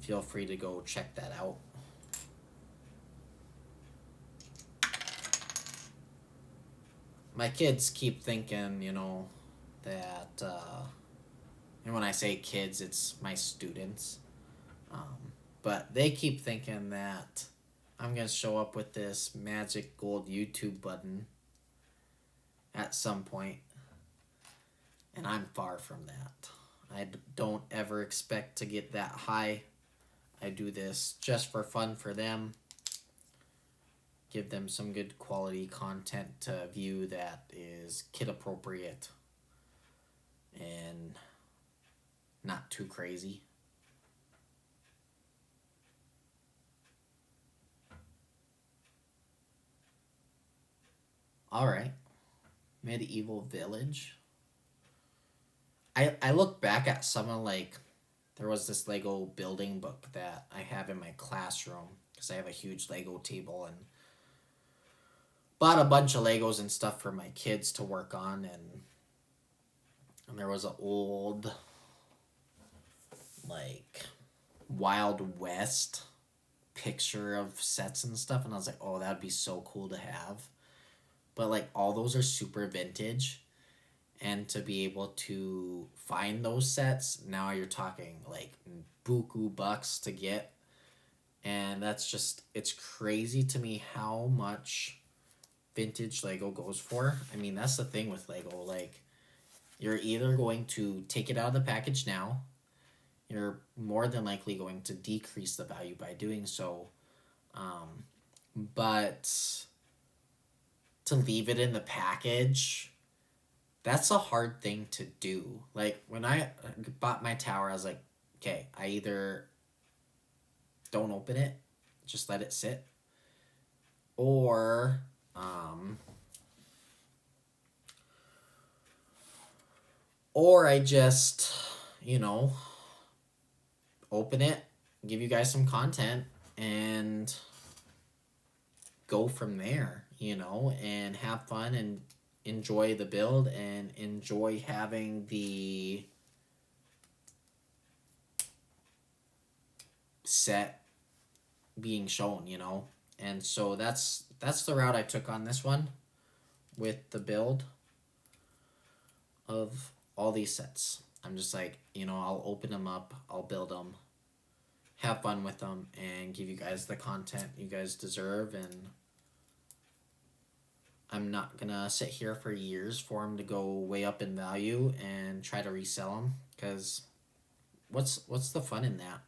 Feel free to go check that out. My kids keep thinking, that, and when I say kids, it's my students. But they keep thinking that I'm going to show up with this magic gold YouTube button at some point, and I'm far from that. I don't ever expect to get that high. I do this just for fun for them. Give them some good quality content to view that is kid appropriate and not too crazy. All right. Medieval Village. I look back at some of there was this Lego building book that I have in my classroom because I have a huge Lego table and bought a bunch of Legos and stuff for my kids to work on, and there was an old Wild West picture of sets and stuff, and I was like, oh, that'd be so cool to have. But all those are super vintage, and to be able to find those sets, now you're talking buku bucks to get, and that's just, it's crazy to me how much vintage Lego goes for. I mean, that's the thing with Lego, you're either going to take it out of the package now, you're more than likely going to decrease the value by doing so, but to leave it in the package, that's a hard thing to do. When I bought my tower, I was like, okay, I either don't open it, just let it sit, or I just, open it, give you guys some content, and go from there, and have fun and enjoy the build and enjoy having the set being shown, And so that's the route I took on this one with the build of all these sets. I'm just I'll open them up, I'll build them, have fun with them, and give you guys the content you guys deserve. And I'm not gonna sit here for years for them to go way up in value and try to resell them, because what's the fun in that?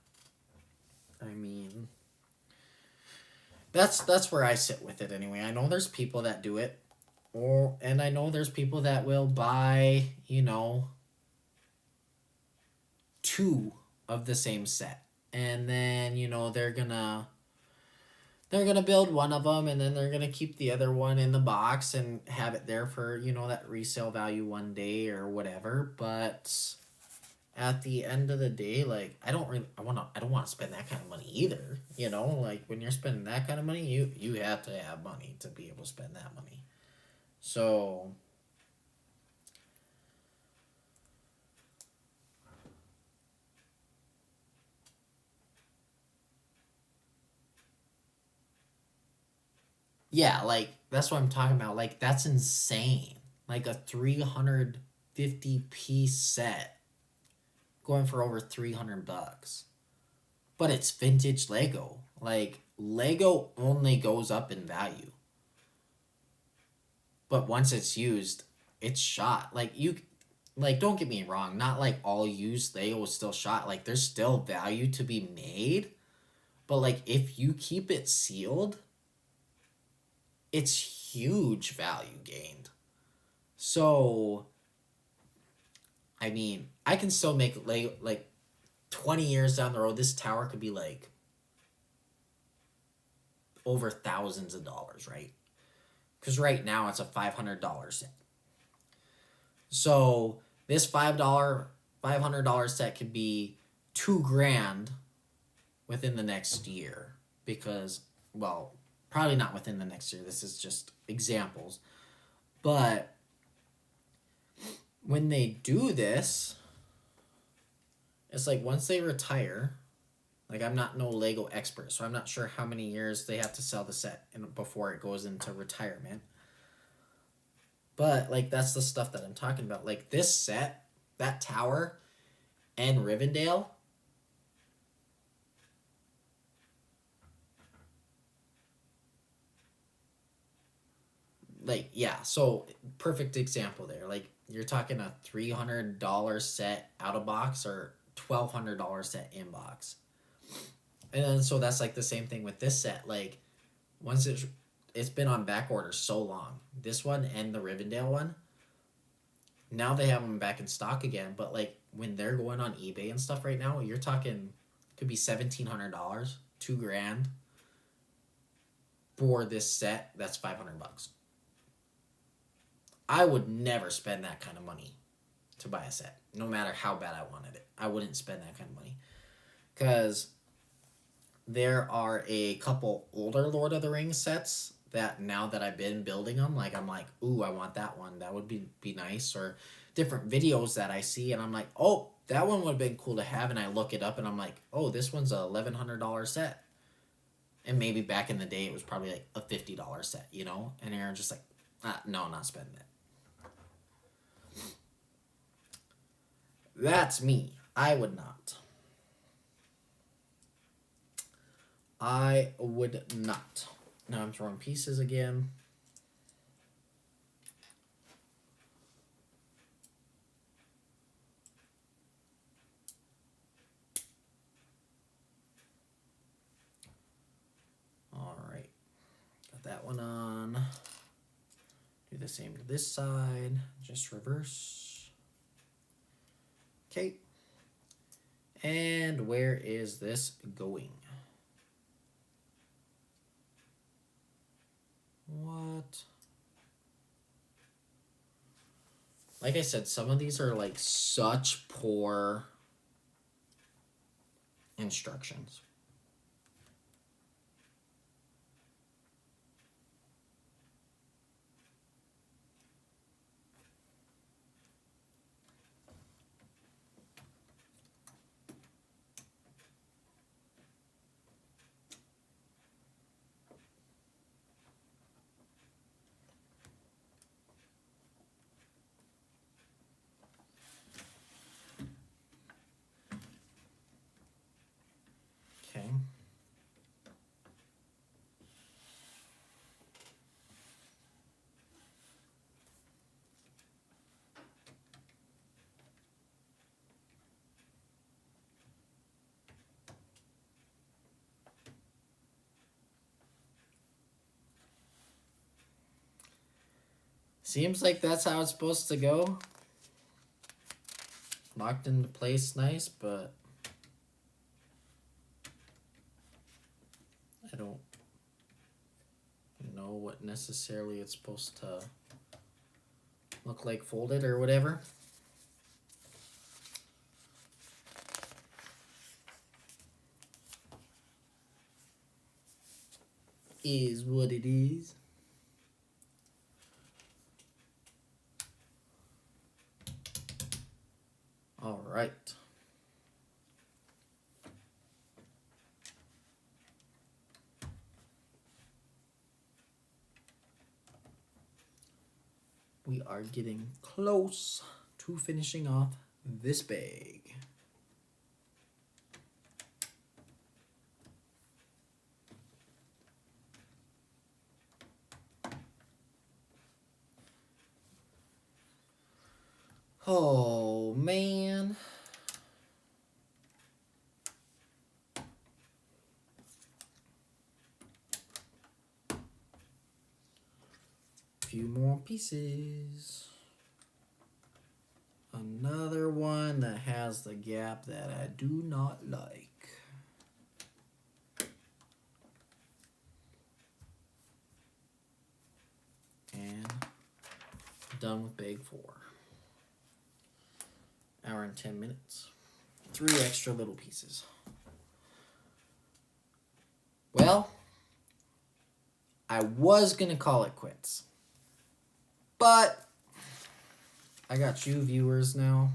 I mean, that's where I sit with it anyway. I know there's people that do it, and I know there's people that will buy, two of the same set, and then they're gonna build one of them, and then they're gonna keep the other one in the box and have it there for that resale value one day or whatever. But at the end of the day, I don't want to spend that kind of money either. When you're spending that kind of money, you have to have money to be able to spend that money. So yeah, that's what I'm talking about. That's insane. A 350-piece set going for over $300. But it's vintage Lego. Lego only goes up in value. But once it's used, it's shot. like, don't get me wrong, not like all used Lego is still shot. Like, there's still value to be made, but like if you keep it sealed, it's huge value gained. So, I mean, I can still make Lego, like 20 years down the road, this tower could be like over thousands of dollars, right? Because right now it's a $500 set. So this $500 set could be $2,000 within the next year, because, well, probably not within the next year. This is just examples. But when they do this, it's like once they retire, like I'm not no Lego expert, so I'm not sure how many years they have to sell the set before it goes into retirement. But like that's the stuff that I'm talking about. Like this set, that tower, and Rivendell. Like, yeah, so perfect example there. Like you're talking a $300 set out of box or $1,200 set in box. And then so that's like the same thing with this set. Like once it's been on back order so long. This one and the Rivendell one. Now they have them back in stock again, but like when they're going on eBay and stuff right now, you're talking could be $1,700, $2,000 for this set. That's $500. I would never spend that kind of money to buy a set, no matter how bad I wanted it. I wouldn't spend that kind of money because there are a couple older Lord of the Rings sets that now that I've been building them, like I'm like, ooh, I want that one. That would be nice. Or different videos that I see and I'm like, oh, that one would have been cool to have. And I look it up and I'm like, oh, this one's a $1,100 set. And maybe back in the day it was probably like a $50 set, you know? And you're just like, no, I'm not spending it. That's me. I would not. I would not. Now I'm throwing pieces again. All right. Got that one on. Do the same to this side. Just reverse. Okay. And where is this going? What? Like I said, some of these are like such poor instructions. Okay. Seems like that's how it's supposed to go. Locked into place nice, but I don't know what necessarily it's supposed to look like folded or whatever. Is what it is. All right. We are getting close to finishing off this bag. Oh, man. Few more pieces. Another one that has the gap that I do not like. And done with bag 4. Hour and 10 minutes. 3 extra little pieces. Well, I was going to call it quits. But I got you viewers now.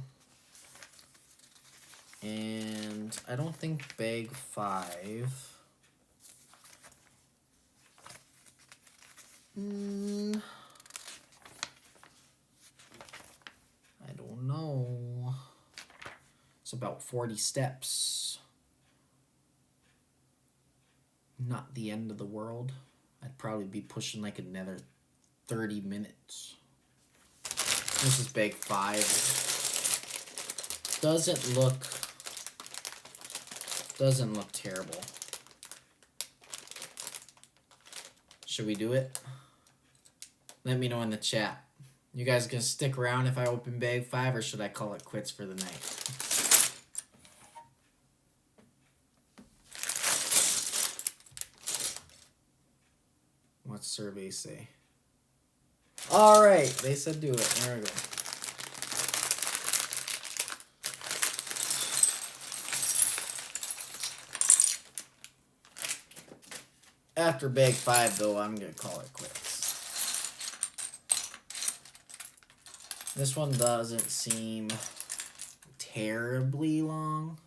And I don't think bag 5... I don't know. It's about 40 steps. Not the end of the world. I'd probably be pushing like another 30 minutes. This is bag 5. Doesn't look terrible. Should we do it? Let me know in the chat. You guys gonna stick around if I open bag 5, or should I call it quits for the night? What surveys say? All right, they said do it. There we go. After bag 5, though, I'm gonna call it quits. This one doesn't seem terribly long.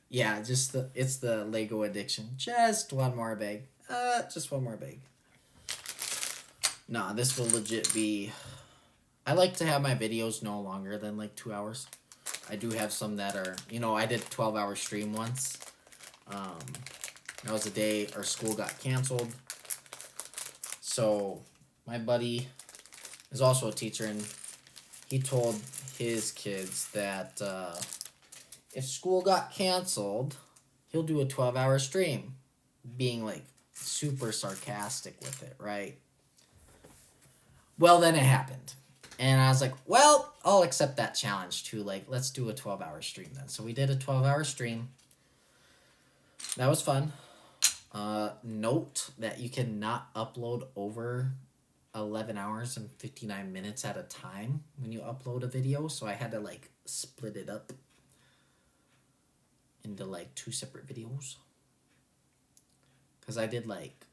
Yeah, it's the Lego addiction. Just one more bag. Just one more bag. Nah, this will legit be... I like to have my videos no longer than like 2 hours. I do have some that are... You know, I did a 12-hour stream once. That was the day our school got canceled. So, my buddy is also a teacher, and he told his kids that if school got canceled, he'll do a 12-hour stream. Being, like, super sarcastic with it, right? Well, then it happened. And I was like, well, I'll accept that challenge too. Like, let's do a 12-hour stream then. So we did a 12-hour stream. That was fun. Note that you cannot upload over 11 hours and 59 minutes at a time when you upload a video. So I had to, like, split it up into, like, 2 separate videos. Because I did, like,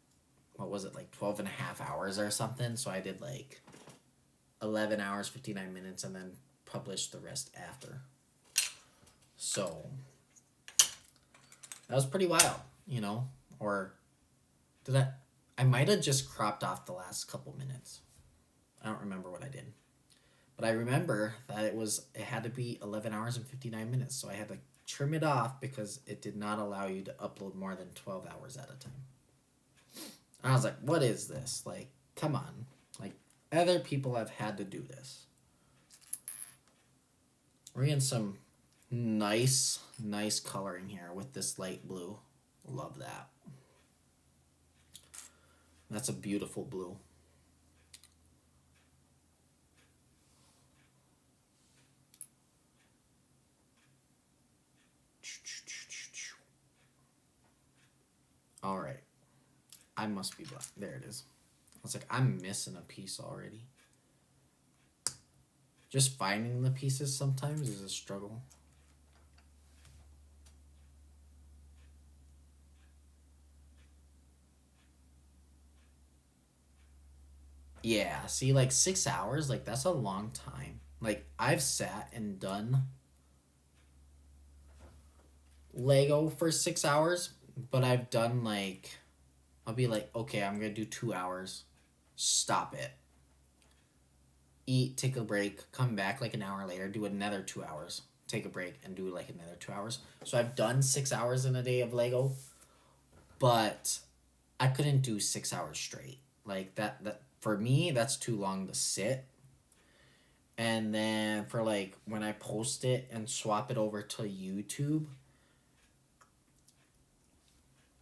what was it, like 12 and a half hours or something. So I did, like, 11 hours, 59 minutes, and then published the rest after. So that was pretty wild, you know? Or did I might have just cropped off the last couple minutes. I don't remember what I did. But I remember that it had to be 11 hours and 59 minutes. So I had to trim it off because it did not allow you to upload more than 12 hours at a time. And I was like, what is this? Like, come on. Like, other people have had to do this. We're getting some nice coloring here with this light blue. Love that. That's a beautiful blue. All right. I must be black. There it is. I was like, I'm missing a piece already. Just finding the pieces sometimes is a struggle. Yeah, see, like 6 hours, like that's a long time. Like, I've sat and done Lego for 6 hours, but I've done like, I'll be like, okay, I'm gonna do 2 hours, stop it, eat, take a break, come back like an hour later, do another 2 hours, take a break, and do like another 2 hours. So I've done 6 hours in a day of Lego, but I couldn't do 6 hours straight. Like that for me, that's too long to sit. And then for like when I post it and swap it over to YouTube,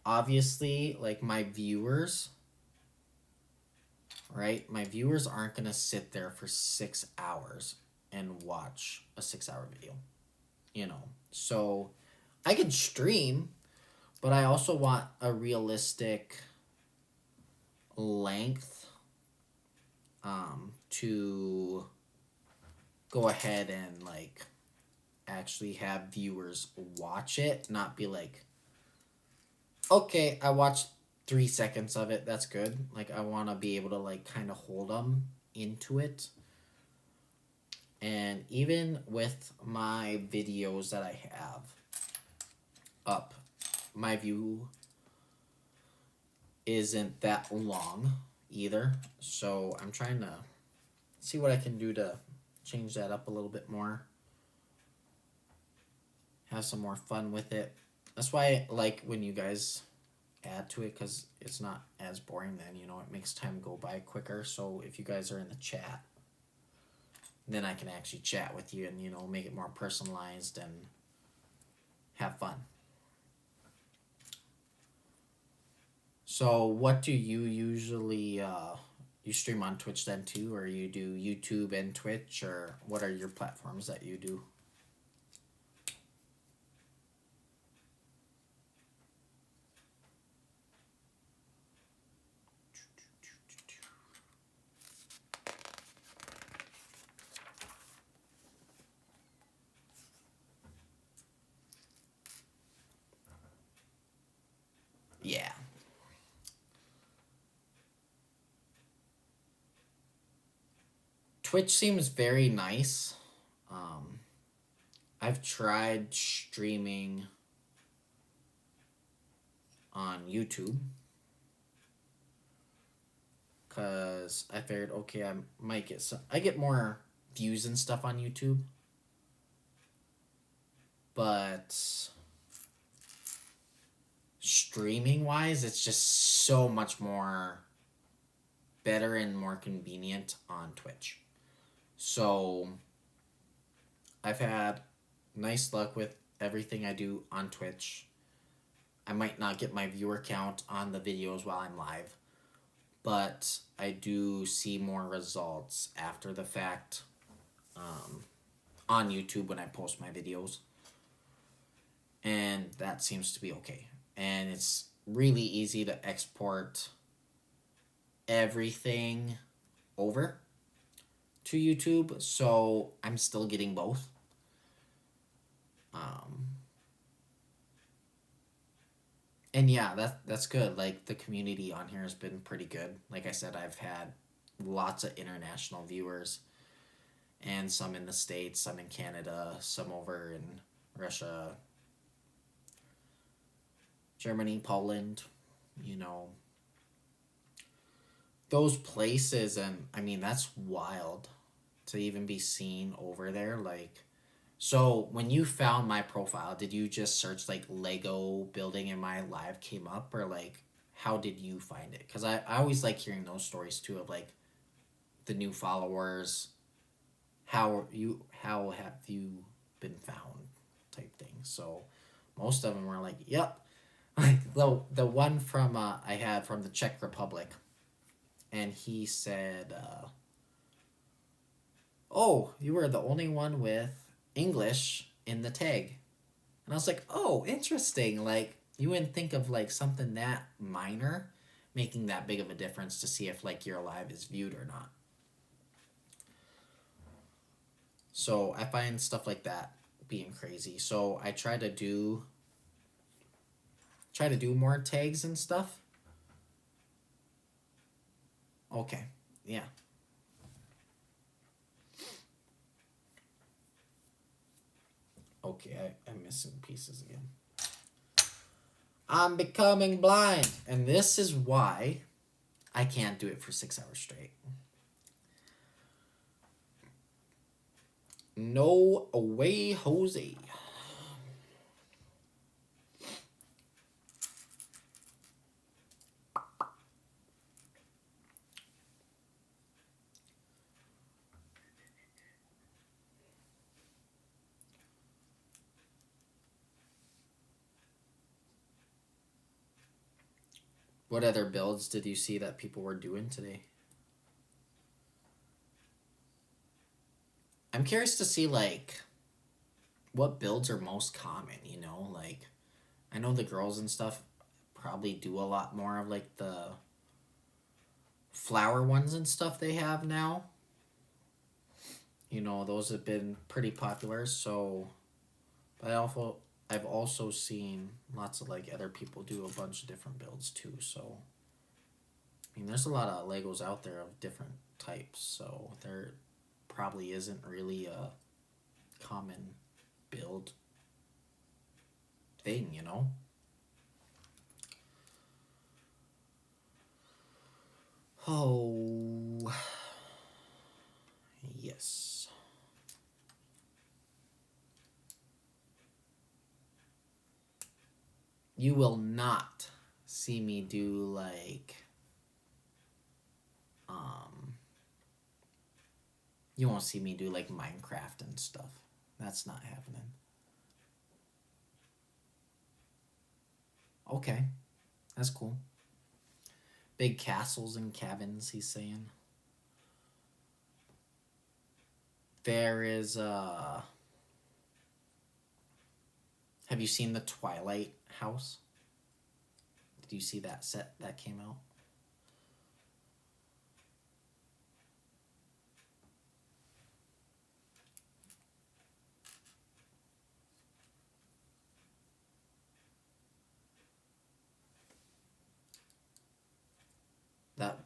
obviously like my viewers, right? My viewers aren't going to sit there for 6 hours and watch a 6-hour video, you know. So I can stream, but I also want a realistic length to go ahead and like actually have viewers watch it, not be like, okay, I watched 3 seconds of it, that's good. Like I want to be able to like kind of hold them into it. And even with my videos that I have up, my view isn't that long either. So I'm trying to see what I can do to change that up a little bit more. Have some more fun with it. That's why I like when you guys add to it, because it's not as boring then, you know, it makes time go by quicker. So if you guys are in the chat, then I can actually chat with you and, you know, make it more personalized and have fun. So what do you usually you stream on Twitch then too, or you do YouTube and Twitch, or what are your platforms that you do? Yeah. Twitch seems very nice. I've tried streaming on YouTube because I figured, okay, I might get some. I get more views and stuff on YouTube, but streaming wise, it's just so much more better and more convenient on Twitch. So I've had nice luck with everything I do on Twitch. I might not get my viewer count on the videos while I'm live, but I do see more results after the fact on YouTube when I post my videos. And that seems to be okay. And it's really easy to export everything over to YouTube, so I'm still getting both. And yeah, that's good. Like the community on here has been pretty good. Like I said, I've had lots of international viewers, and some in the States, some in Canada, some over in Russia, Germany, Poland, you know, those places. And I mean, that's wild to even be seen over there. Like, so when you found my profile, did you just search like Lego building and my live came up, or like how did you find it? Because I always like hearing those stories too, of like the new followers, how have you been found type thing. So most of them were like, yep. Like the one from I had from the Czech Republic, and he said, oh, you were the only one with English in the tag. And I was like, oh, interesting. Like, you wouldn't think of like something that minor making that big of a difference to see if like your live is viewed or not. So I find stuff like that being crazy. So I try to do more tags and stuff. Okay. Yeah. Okay, I'm missing pieces again. I'm becoming blind. And this is why I can't do it for 6 hours straight. No way, Jose. What other builds did you see that people were doing today? I'm curious to see, like, what builds are most common, you know? Like, I know the girls and stuff probably do a lot more of, like, the flower ones and stuff they have now. You know, those have been pretty popular, so... But I've also seen lots of, like, other people do a bunch of different builds, too, so... I mean, there's a lot of Legos out there of different types, so there probably isn't really a common build thing, you know? Oh, yes. You will not see me do, like, you won't see me do, like, Minecraft and stuff. That's not happening. Okay, that's cool. Big castles and cabins, he's saying. There is, have you seen the Twilight house? Did you see that set that came out?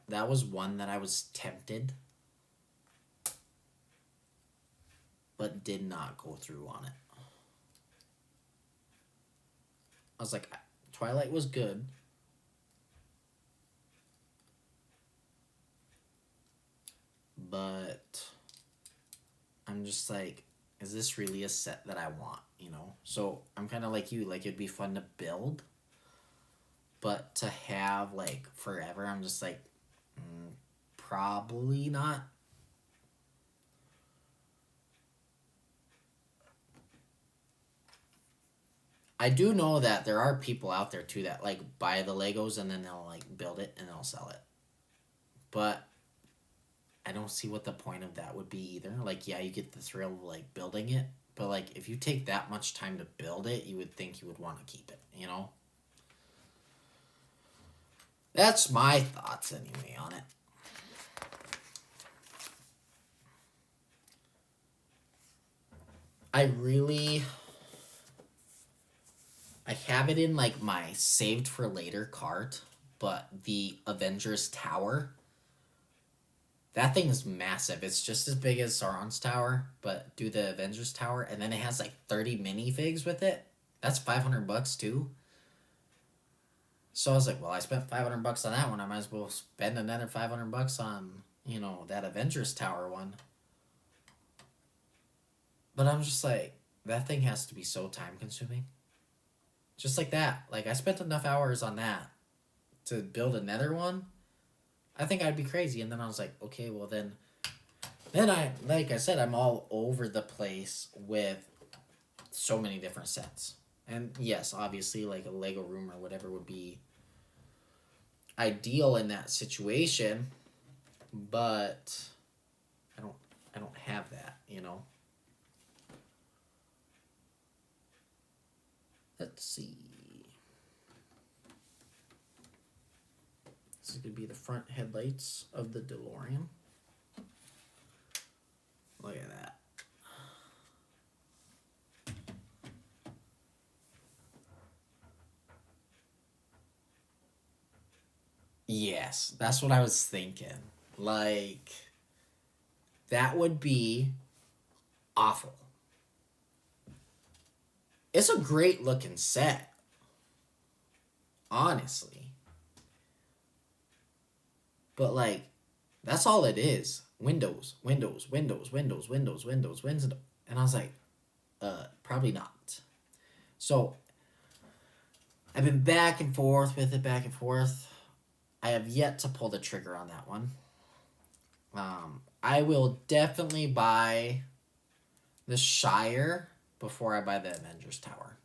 That was one that I was tempted, but did not go through on it. I was like, Twilight was good, but I'm just like, is this really a set that I want, you know? So I'm kind of like you, like, it'd be fun to build, but to have, like, forever, I'm just like, probably not. I do know that there are people out there too that, like, buy the Legos and then they'll, like, build it and they'll sell it. But I don't see what the point of that would be either. Like, yeah, you get the thrill of, like, building it, but, like, if you take that much time to build it, you would think you would want to keep it, you know? That's my thoughts anyway on it. I have it in, like, my saved for later cart, but the Avengers Tower, that thing is massive. It's just as big as Sauron's Tower, but do the Avengers Tower, and then it has, like, 30 minifigs with it. That's $500 too. So I was like, well, I spent $500 on that one. I might as well spend another $500 on, you know, that Avengers Tower one. But I'm just like, that thing has to be so time consuming. Just like that. Like, I spent enough hours on that to build another one. I think I'd be crazy. And then I was like, okay, well then like I said, I'm all over the place with so many different sets. And yes, obviously, like, a Lego room or whatever would be ideal in that situation, but I don't have that, you know. Let's see. This is gonna be the front headlights of the DeLorean. Look at that. Yes, that's what I was thinking. Like, that would be awful. It's a great looking set, honestly. But, like, that's all it is. Windows, windows, windows, windows, windows, windows, windows. And I was like, probably not. So, I've been back and forth with it, back and forth. I have yet to pull the trigger on that one. I will definitely buy the Shire before I buy the Avengers Tower.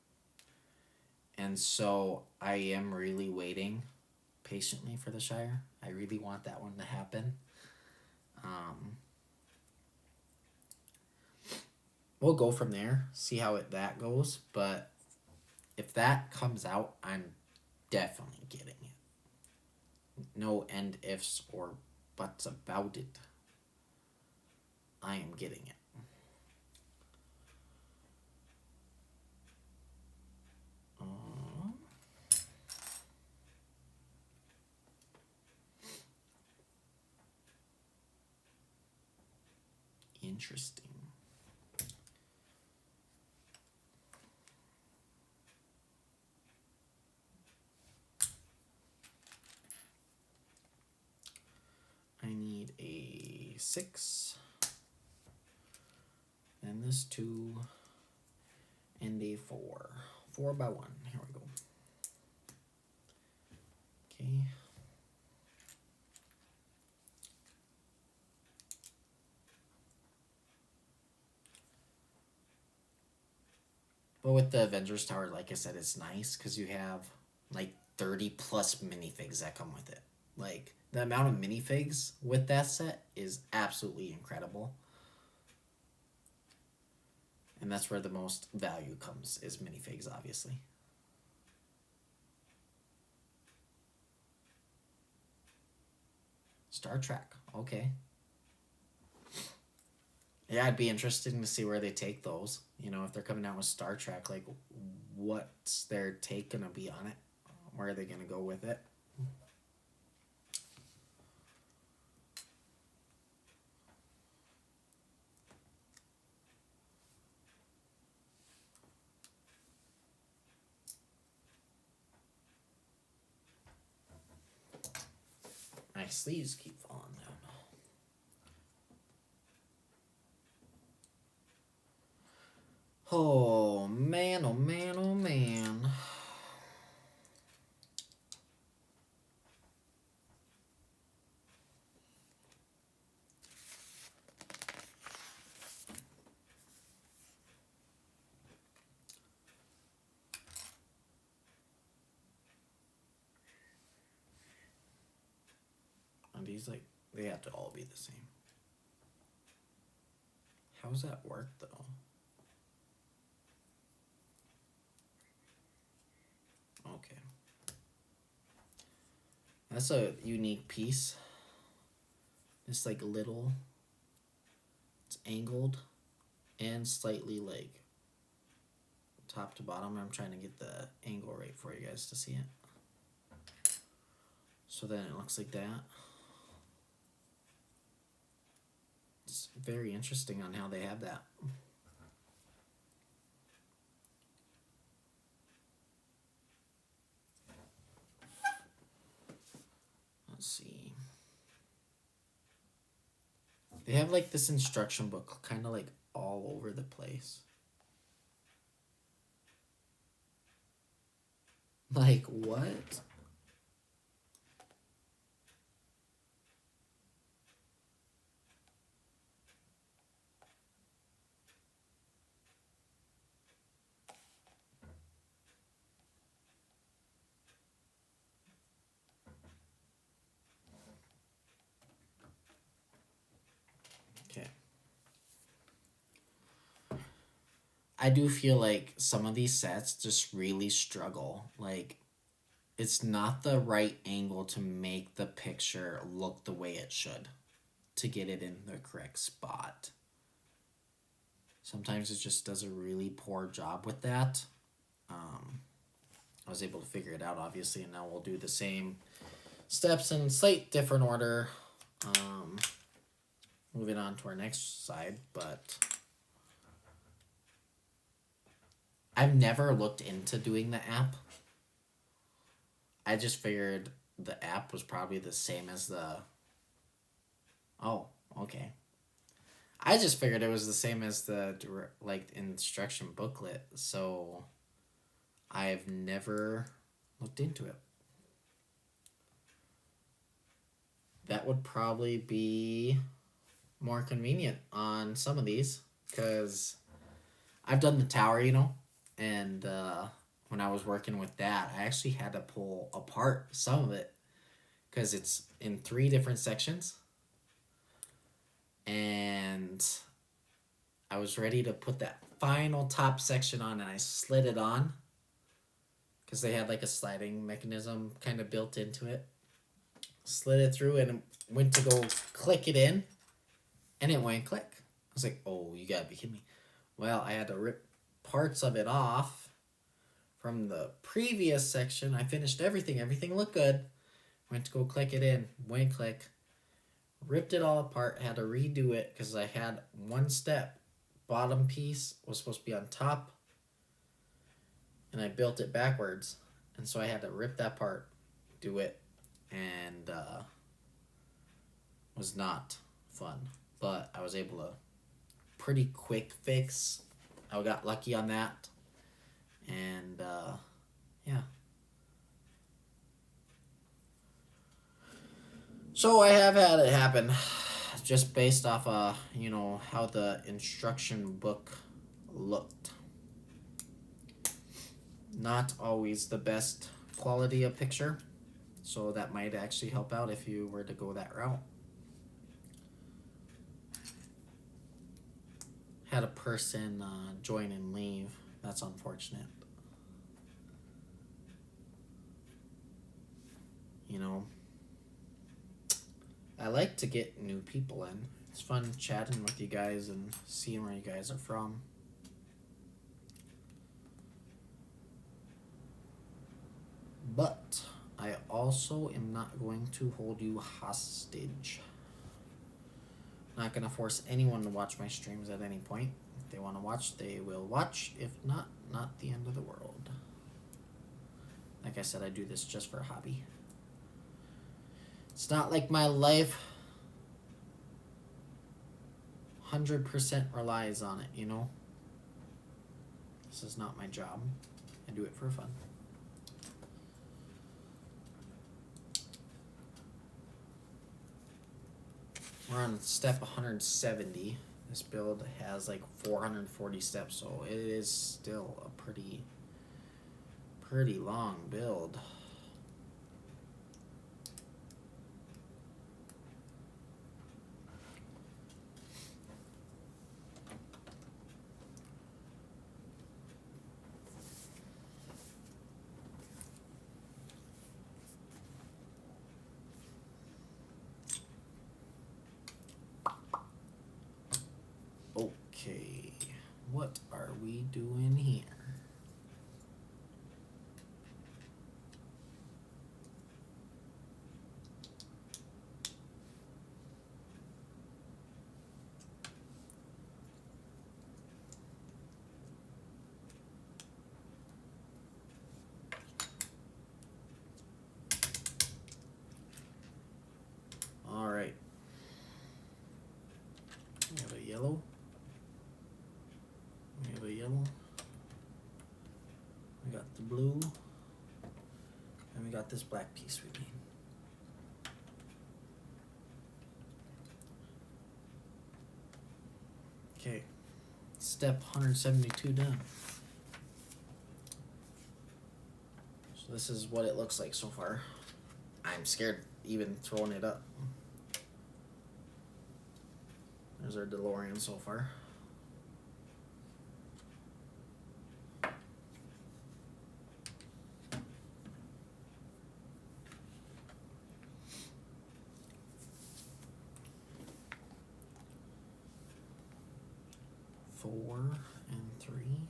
And so I am really waiting patiently for the Shire. I really want that one to happen. We'll go from there, see how that goes. But if that comes out, I'm definitely getting it. No end ifs or buts about it. I am getting it. Interesting. I need a 6. And this 2. And a 4. 4 by 1. Here we go. Okay. But with the Avengers Tower, like I said, it's nice because you have like 30 plus minifigs that come with it. Like, the amount of minifigs with that set is absolutely incredible. And that's where the most value comes, is minifigs, obviously. Star Trek, okay. Yeah, I'd be interested to see where they take those. You know, if they're coming out with Star Trek, like, what's their take gonna be on it? Where are they gonna go with it? My sleeves keep falling down. Oh man, oh man, oh man. And these, like, they have to all be the same. How does that work, though? Okay. That's a unique piece. It's like little. It's angled and slightly like top to bottom. I'm trying to get the angle right for you guys to see it. So then it looks like that. It's very interesting on how they have that. Let's see. They have like this instruction book kind of like all over the place. Like, what? Okay. I do feel like some of these sets just really struggle. Like, it's not the right angle to make the picture look the way it should, to get it in the correct spot. Sometimes it just does a really poor job with that. I was able to figure it out, obviously, and now we'll do the same steps in slight different order. Moving on to our next side, but I've never looked into doing the app. I just figured the app was probably the same as the... Oh, okay. I just figured it was the same as the, like, instruction booklet, so I've never looked into it. That would probably be more convenient on some of these, because I've done the tower, you know, and when I was working with that, I actually had to pull apart some of it because it's in 3 different sections. And I was ready to put that final top section on, and I slid it on because they had like a sliding mechanism kind of built into it. Slid it through and went to go click it in, and it went click. I was like, oh, you gotta be kidding me. Well, I had to rip parts of it off from the previous section. I finished everything. Everything looked good. Went to go click it in. Went click. Ripped it all apart. Had to redo it because I had one step. Bottom piece was supposed to be on top. And I built it backwards. And so I had to rip that part. Do it. And was not fun. But I was able to pretty quick fix. I got lucky on that. And yeah. So I have had it happen just based off how the instruction book looked. Not always the best quality of picture. So that might actually help out if you were to go that route. Had a person join and leave. That's unfortunate. I like to get new people in. It's fun chatting with you guys and seeing where you guys are from. But I also am not going to hold you hostage. Not going to force anyone to watch my streams at any point. If they want to watch, they will watch. If not, not the end of the world. Like I said, I do this just for a hobby. It's not like my life 100% relies on it, This is not my job. I do it for fun. We're on step 170. This build has like 440 steps, so it is still a pretty long build. Okay, what are we doing here? All right. We have a yellow. We have a yellow. We got the blue. And we got this black piece we need. Okay. Step 172 done. So this is what it looks like so far. I'm scared even throwing it up. There's our DeLorean so far. Four and three.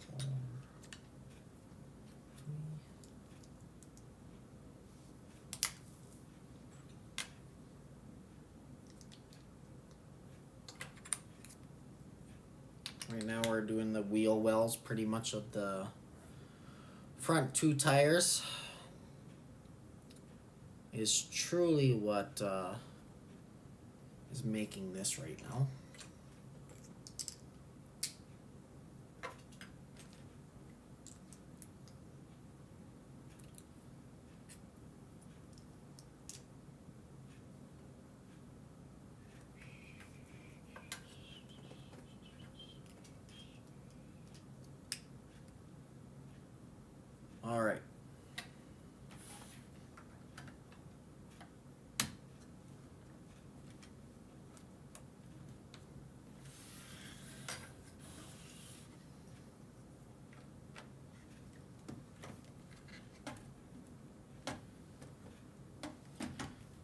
Four, three. Right now we're doing the wheel wells pretty much of the front 2 tires. Is truly what is making this right now. All right.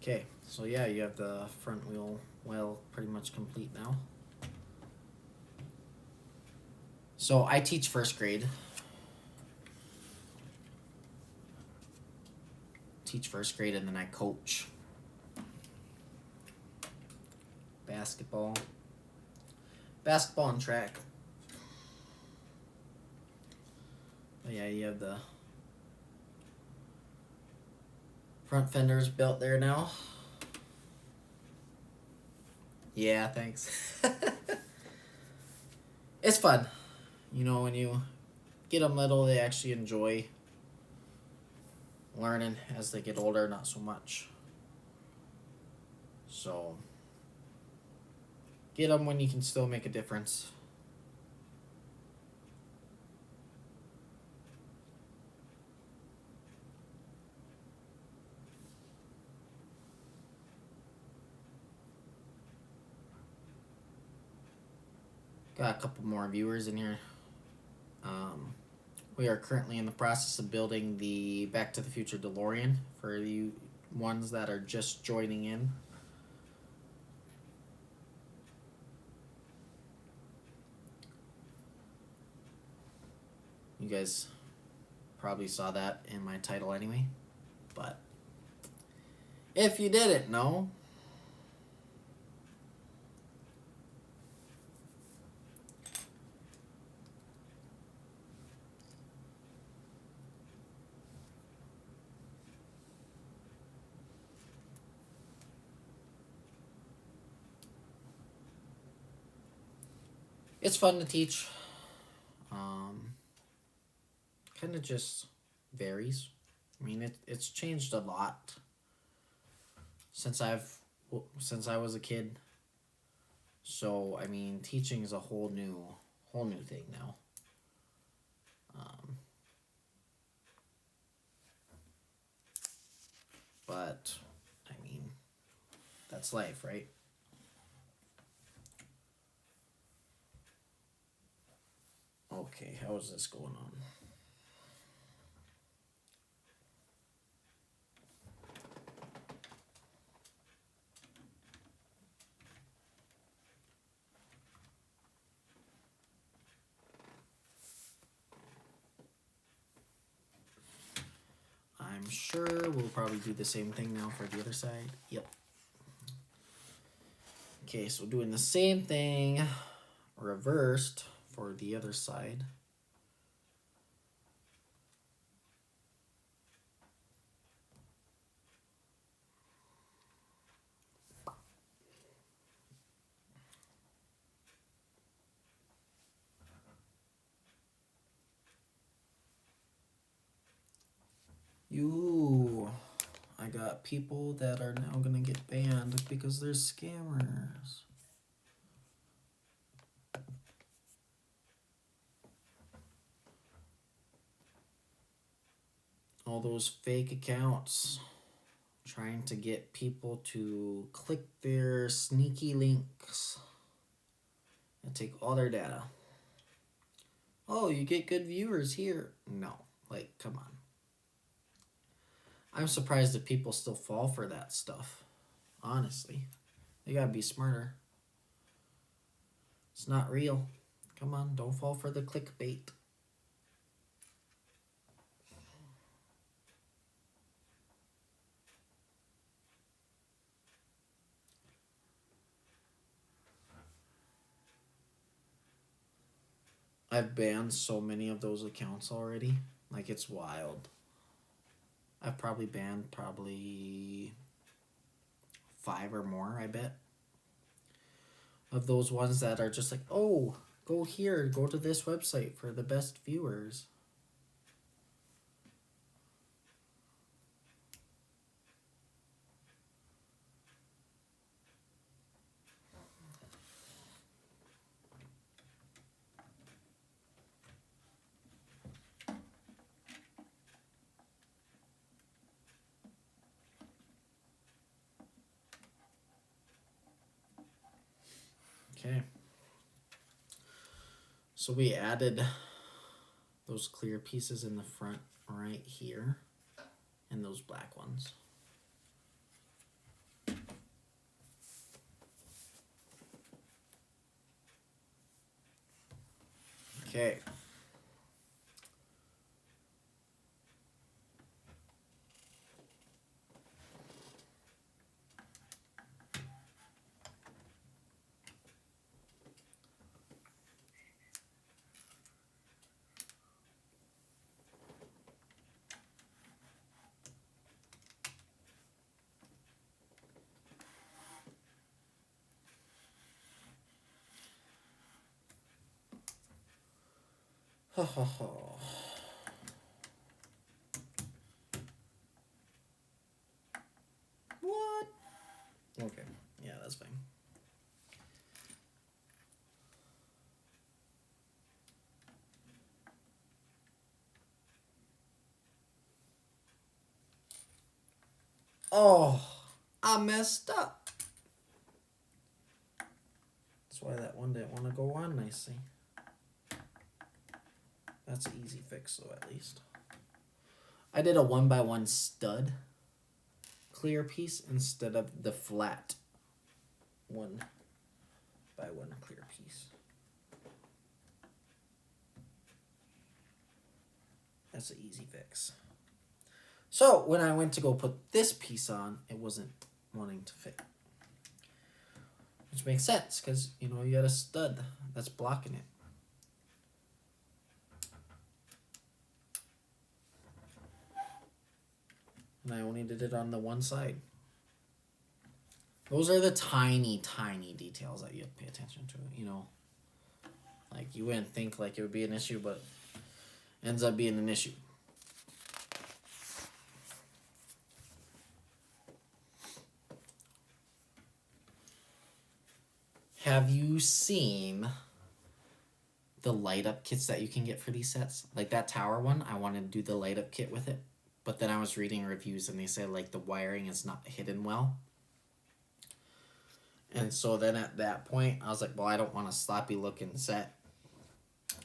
Okay, so yeah, you have the front wheel well pretty much complete now. So I teach first grade. And then I coach basketball and track. But yeah, you have the front fenders built there now. Yeah, thanks. It's fun. You know, when you get them little, they actually enjoy learning. As they get older, not so much. So get them when you can still make a difference. Got a couple more viewers in here. We are currently in the process of building the Back to the Future DeLorean for you ones that are just joining in. You guys probably saw that in my title anyway, but if you didn't know, it's fun to teach. Kind of just varies. I mean, it's changed a lot since I was a kid. So I mean, teaching is a whole new thing now. But I mean, that's life, right? Okay, how is this going on? I'm sure we'll probably do the same thing now for the other side. Yep. Okay, so doing the same thing reversed for the other side. I got people that are now gonna get banned because they're scammers. All those fake accounts trying to get people to click their sneaky links and take all their data. Oh, you get good viewers here. No, like, come on. I'm surprised that people still fall for that stuff. Honestly, they gotta be smarter. It's not real. Come on, don't fall for the clickbait. I've banned so many of those accounts already. Like, it's wild. I've probably banned 5 or more, I bet. Of those ones that are just like, oh, go here, go to this website for the best viewers. Okay. So we added those clear pieces in the front right here and those black ones. Okay. Ha ha ha. What? Okay. Yeah, that's fine. Oh, I messed up. That's why that one didn't want to go on nicely. That's an easy fix, though, at least. I did a 1x1 stud clear piece instead of the flat 1x1 clear piece. That's an easy fix. So when I went to go put this piece on, it wasn't wanting to fit. Which makes sense, because, you know, you got a stud that's blocking it. And I only did it on the one side. Those are the tiny, tiny details that you have to pay attention to, you know. Like, you wouldn't think like it would be an issue, but ends up being an issue. Have you seen the light up kits that you can get for these sets? Like that tower one, I wanted to do the light up kit with it. But then I was reading reviews and they said like the wiring is not hidden well. And so then at that point, I was like, well, I don't want a sloppy looking set.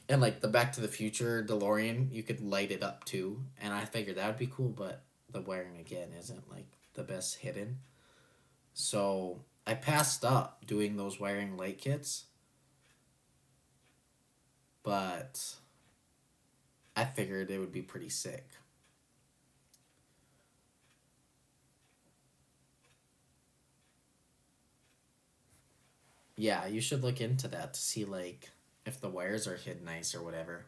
And like the Back to the Future DeLorean, you could light it up too. And I figured that would be cool, but the wiring again isn't like the best hidden. So I passed up doing those wiring light kits. But I figured it would be pretty sick. Yeah, you should look into that to see like if the wires are hid nice or whatever.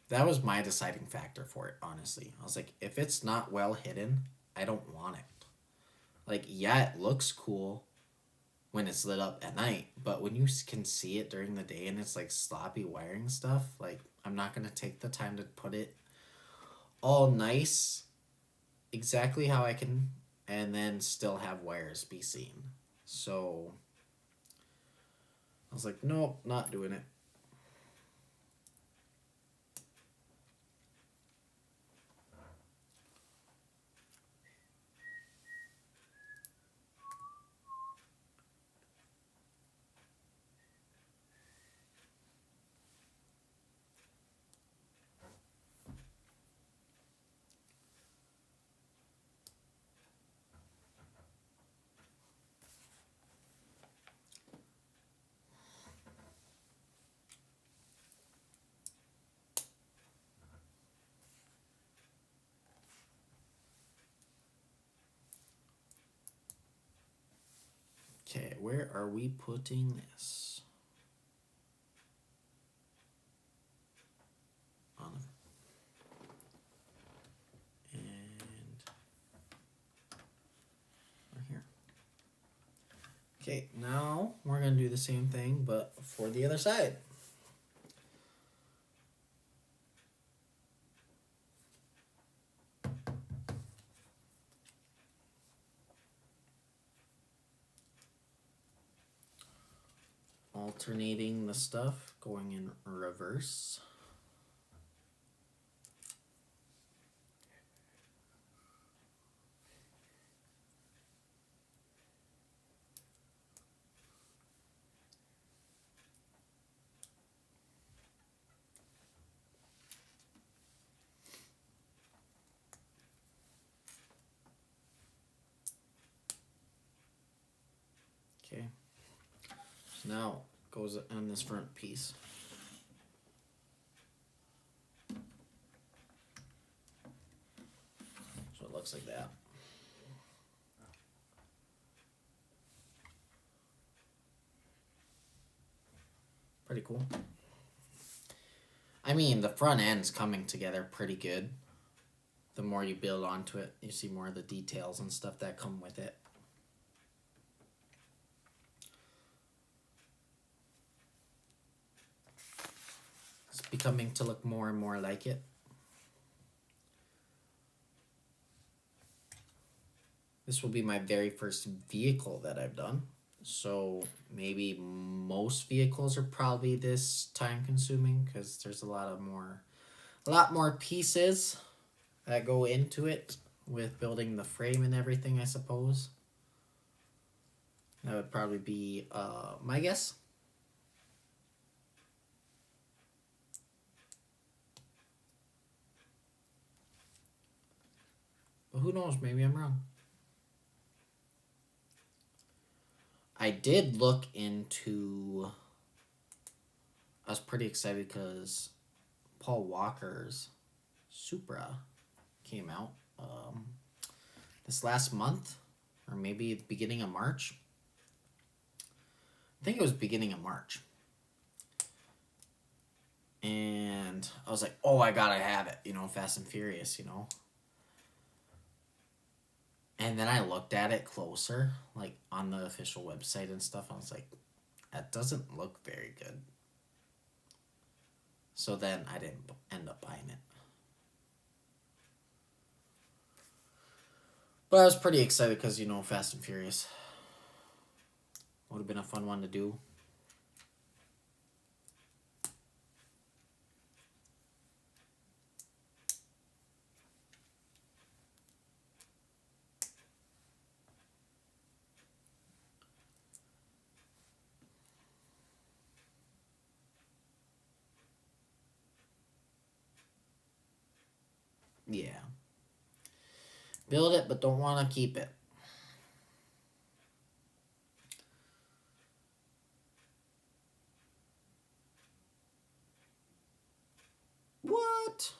That was my deciding factor for it, honestly. I was like, if it's not well hidden, I don't want it. Like, yeah, it looks cool when it's lit up at night, but when you can see it during the day and it's like sloppy wiring stuff, like, I'm not going to take the time to put it all nice, exactly how I can, and then still have wires be seen. So I was like, nope, not doing it. Okay, where are we putting this? On and right here. Okay, now we're gonna do the same thing, but for the other side. Alternating the stuff, going in reverse. Okay, Now goes on this front piece. So it looks like that. Pretty cool. I mean, the front end's coming together pretty good. The more you build onto it, you see more of the details and stuff that come with it. It's becoming to look more and more like it. This will be my very first vehicle that I've done. So maybe most vehicles are probably this time consuming because there's a lot more pieces that go into it with building the frame and everything, I suppose. That would probably be my guess. But who knows, maybe I'm wrong. I did look into... I was pretty excited because Paul Walker's Supra came out this last month, or maybe the beginning of March. I think it was beginning of March. And I was like, oh, I gotta have it, you know, Fast and Furious, you know. And then I looked at it closer, like on the official website and stuff. I was like, that doesn't look very good. So then I didn't end up buying it. But I was pretty excited because, you know, Fast and Furious would have been a fun one to do. Yeah. Build it, but don't want to keep it. What?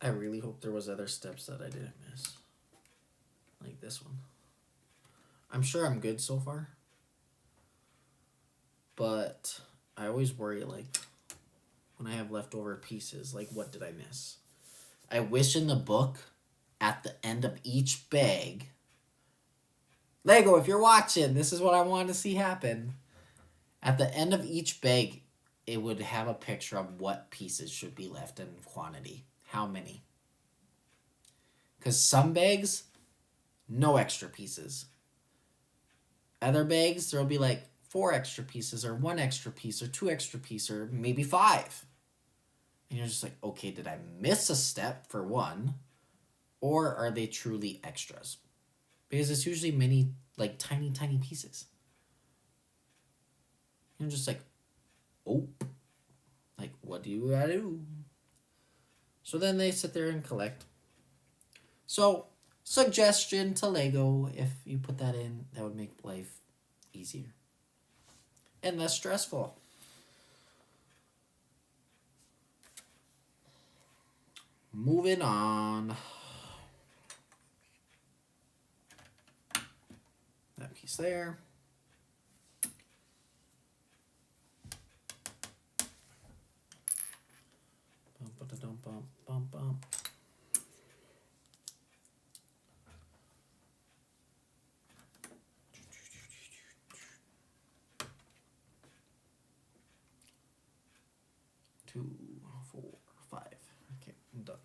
I really hope there was other steps that I didn't miss. Like this one. I'm sure I'm good so far. But I always worry, like, when I have leftover pieces, like, what did I miss? I wish in the book, at the end of each bag, Lego, if you're watching, this is what I want to see happen. At the end of each bag, it would have a picture of what pieces should be left in quantity. How many? Because some bags, no extra pieces. Other bags, there'll be like 4 extra pieces or 1 extra piece or 2 extra pieces or maybe 5. And you're just like, okay, did I miss a step for one? Or are they truly extras? Because it's usually many, like, tiny, tiny pieces. You're just like, oh, like, what do I do? So then they sit there and collect. So, suggestion to Lego, if you put that in, that would make life easier and less stressful. Moving on. That piece there. Bump, bump, bump, bump. Two, 4, 5. Okay, I'm done.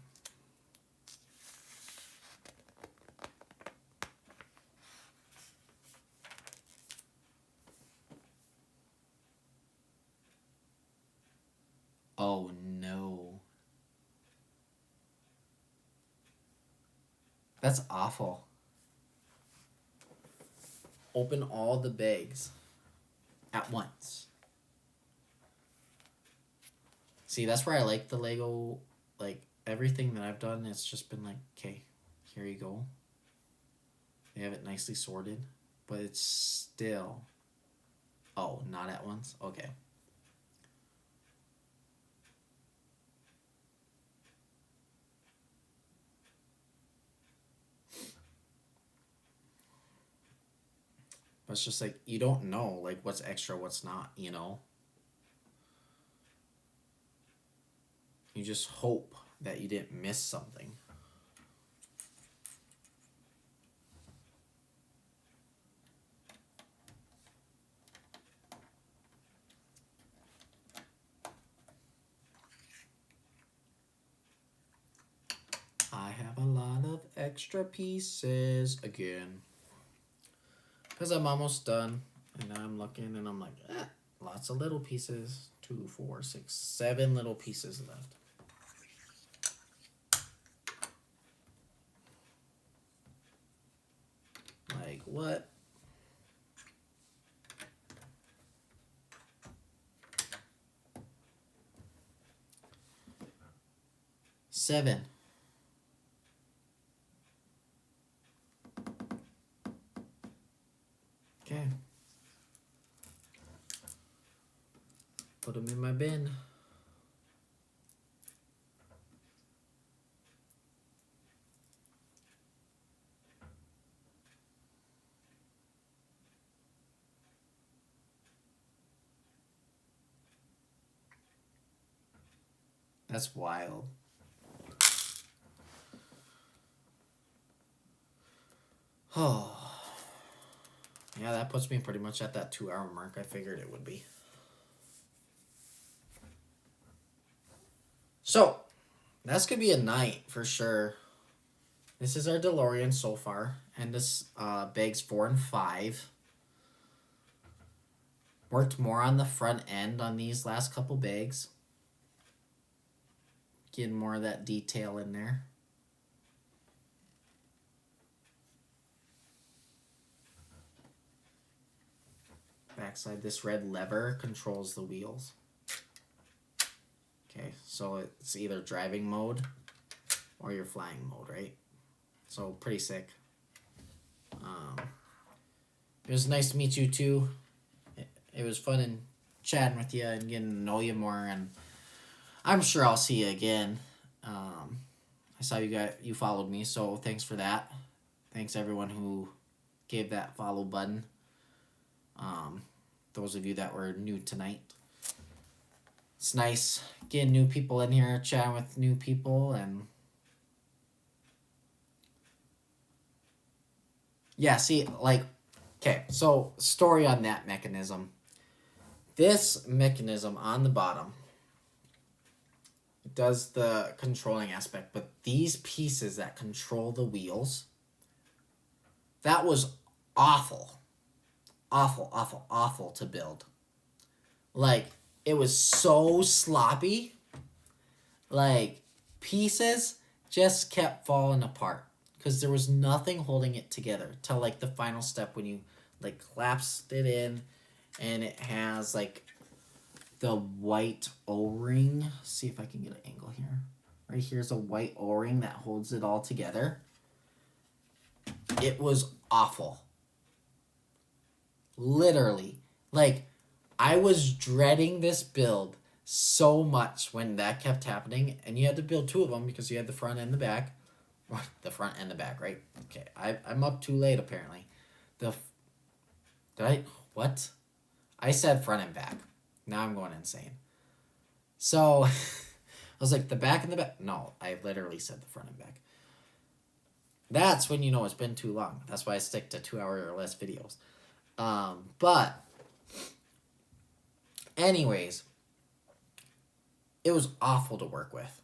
Oh no. That's awful. Open all the bags at once. See, that's where I like the Lego, like, everything that I've done, it's just been like, okay, here you go. They have it nicely sorted, but it's still, oh, not at once? Okay. But it's just like, you don't know, like, what's extra, what's not, you know? You just hope that you didn't miss something. I have a lot of extra pieces again. Because I'm almost done. And I'm looking and I'm like, lots of little pieces. 2, 4, 6, 7 little pieces left. Like, what? Seven. Okay. Put them in my bin. That's wild. Oh. Yeah, that puts me pretty much at that 2-hour mark I figured it would be. So, that's going to be a night for sure. This is our DeLorean so far. And this bags 4 and 5. Worked more on the front end on these last couple bags. Getting more of that detail in there. Backside, this red lever controls the wheels. Okay, so it's either driving mode or your flying mode, right? So pretty sick. It was nice to meet you too. It was fun and chatting with you and getting to know you more, and I'm sure I'll see you again. I saw you followed me, so thanks for that. Thanks everyone who gave that follow button. Those of you that were new tonight. It's nice getting new people in here, chatting with new people, and yeah, see, like, okay, so story on that mechanism. This mechanism on the bottom does the controlling aspect, but these pieces that control the wheels, that was awful. Awful to build. Like, it was so sloppy. Like, pieces just kept falling apart because there was nothing holding it together till like the final step when you like collapsed it in, and it has like the white O-ring. See if I can get an angle here. Right here's a white O-ring that holds it all together. It was awful. Literally. Like, I was dreading this build so much when that kept happening, and you had to build 2 of them because you had the front and the back. The front and the back, right? Okay, I'm up too late apparently. What? I said front and back. Now I'm going insane. So, I was like, the back and the back. No, I literally said the front and back. That's when you know it's been too long. That's why I stick to 2-hour or less videos. But anyways, it was awful to work with.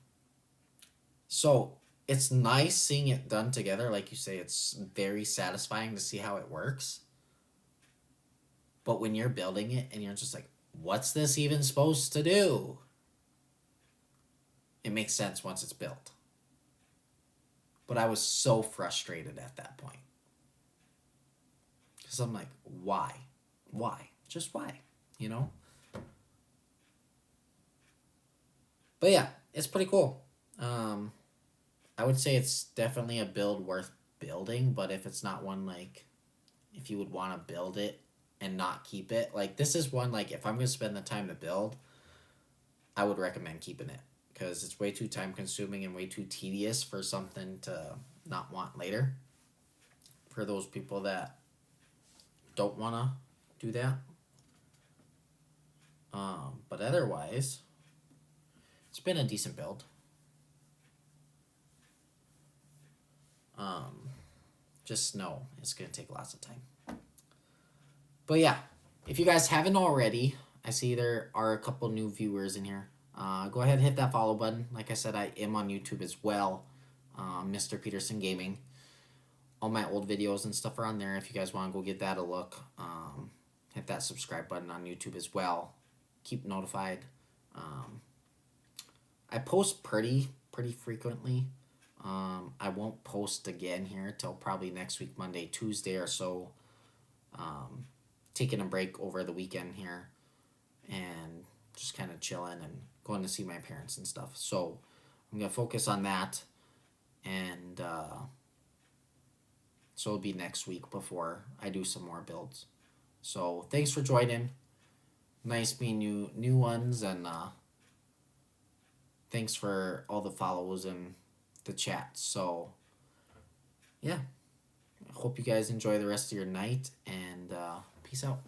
So it's nice seeing it done together. Like you say, it's very satisfying to see how it works. But when you're building it and you're just like, what's this even supposed to do? It makes sense once it's built. But I was so frustrated at that point. Because I'm like, why? Why? Just why? You know? But yeah, it's pretty cool. Um, I would say it's definitely a build worth building, but if it's not one like, if you would want to build it and not keep it, like this is one like if I'm gonna spend the time to build, I would recommend keeping it because it's way too time consuming and way too tedious for something to not want later. For those people that don't want to do that. But otherwise, it's been a decent build. Um, just know it's going to take lots of time. But yeah, if you guys haven't already, I see there are a couple new viewers in here. Go ahead and hit that follow button. Like I said, I am on YouTube as well, Mr. Pedersen Gaming. All my old videos and stuff are on there if you guys want to go get that a look. Hit that subscribe button on YouTube as well. Keep notified. I post pretty frequently. I won't post again here till probably next week, Monday, Tuesday or so. Taking a break over the weekend here and just kind of chilling and going to see my parents and stuff. So I'm going to focus on that. And so it'll be next week before I do some more builds. So thanks for joining. Nice meeting new ones, and thanks for all the follows and the chat. So yeah, I hope you guys enjoy the rest of your night, and peace out.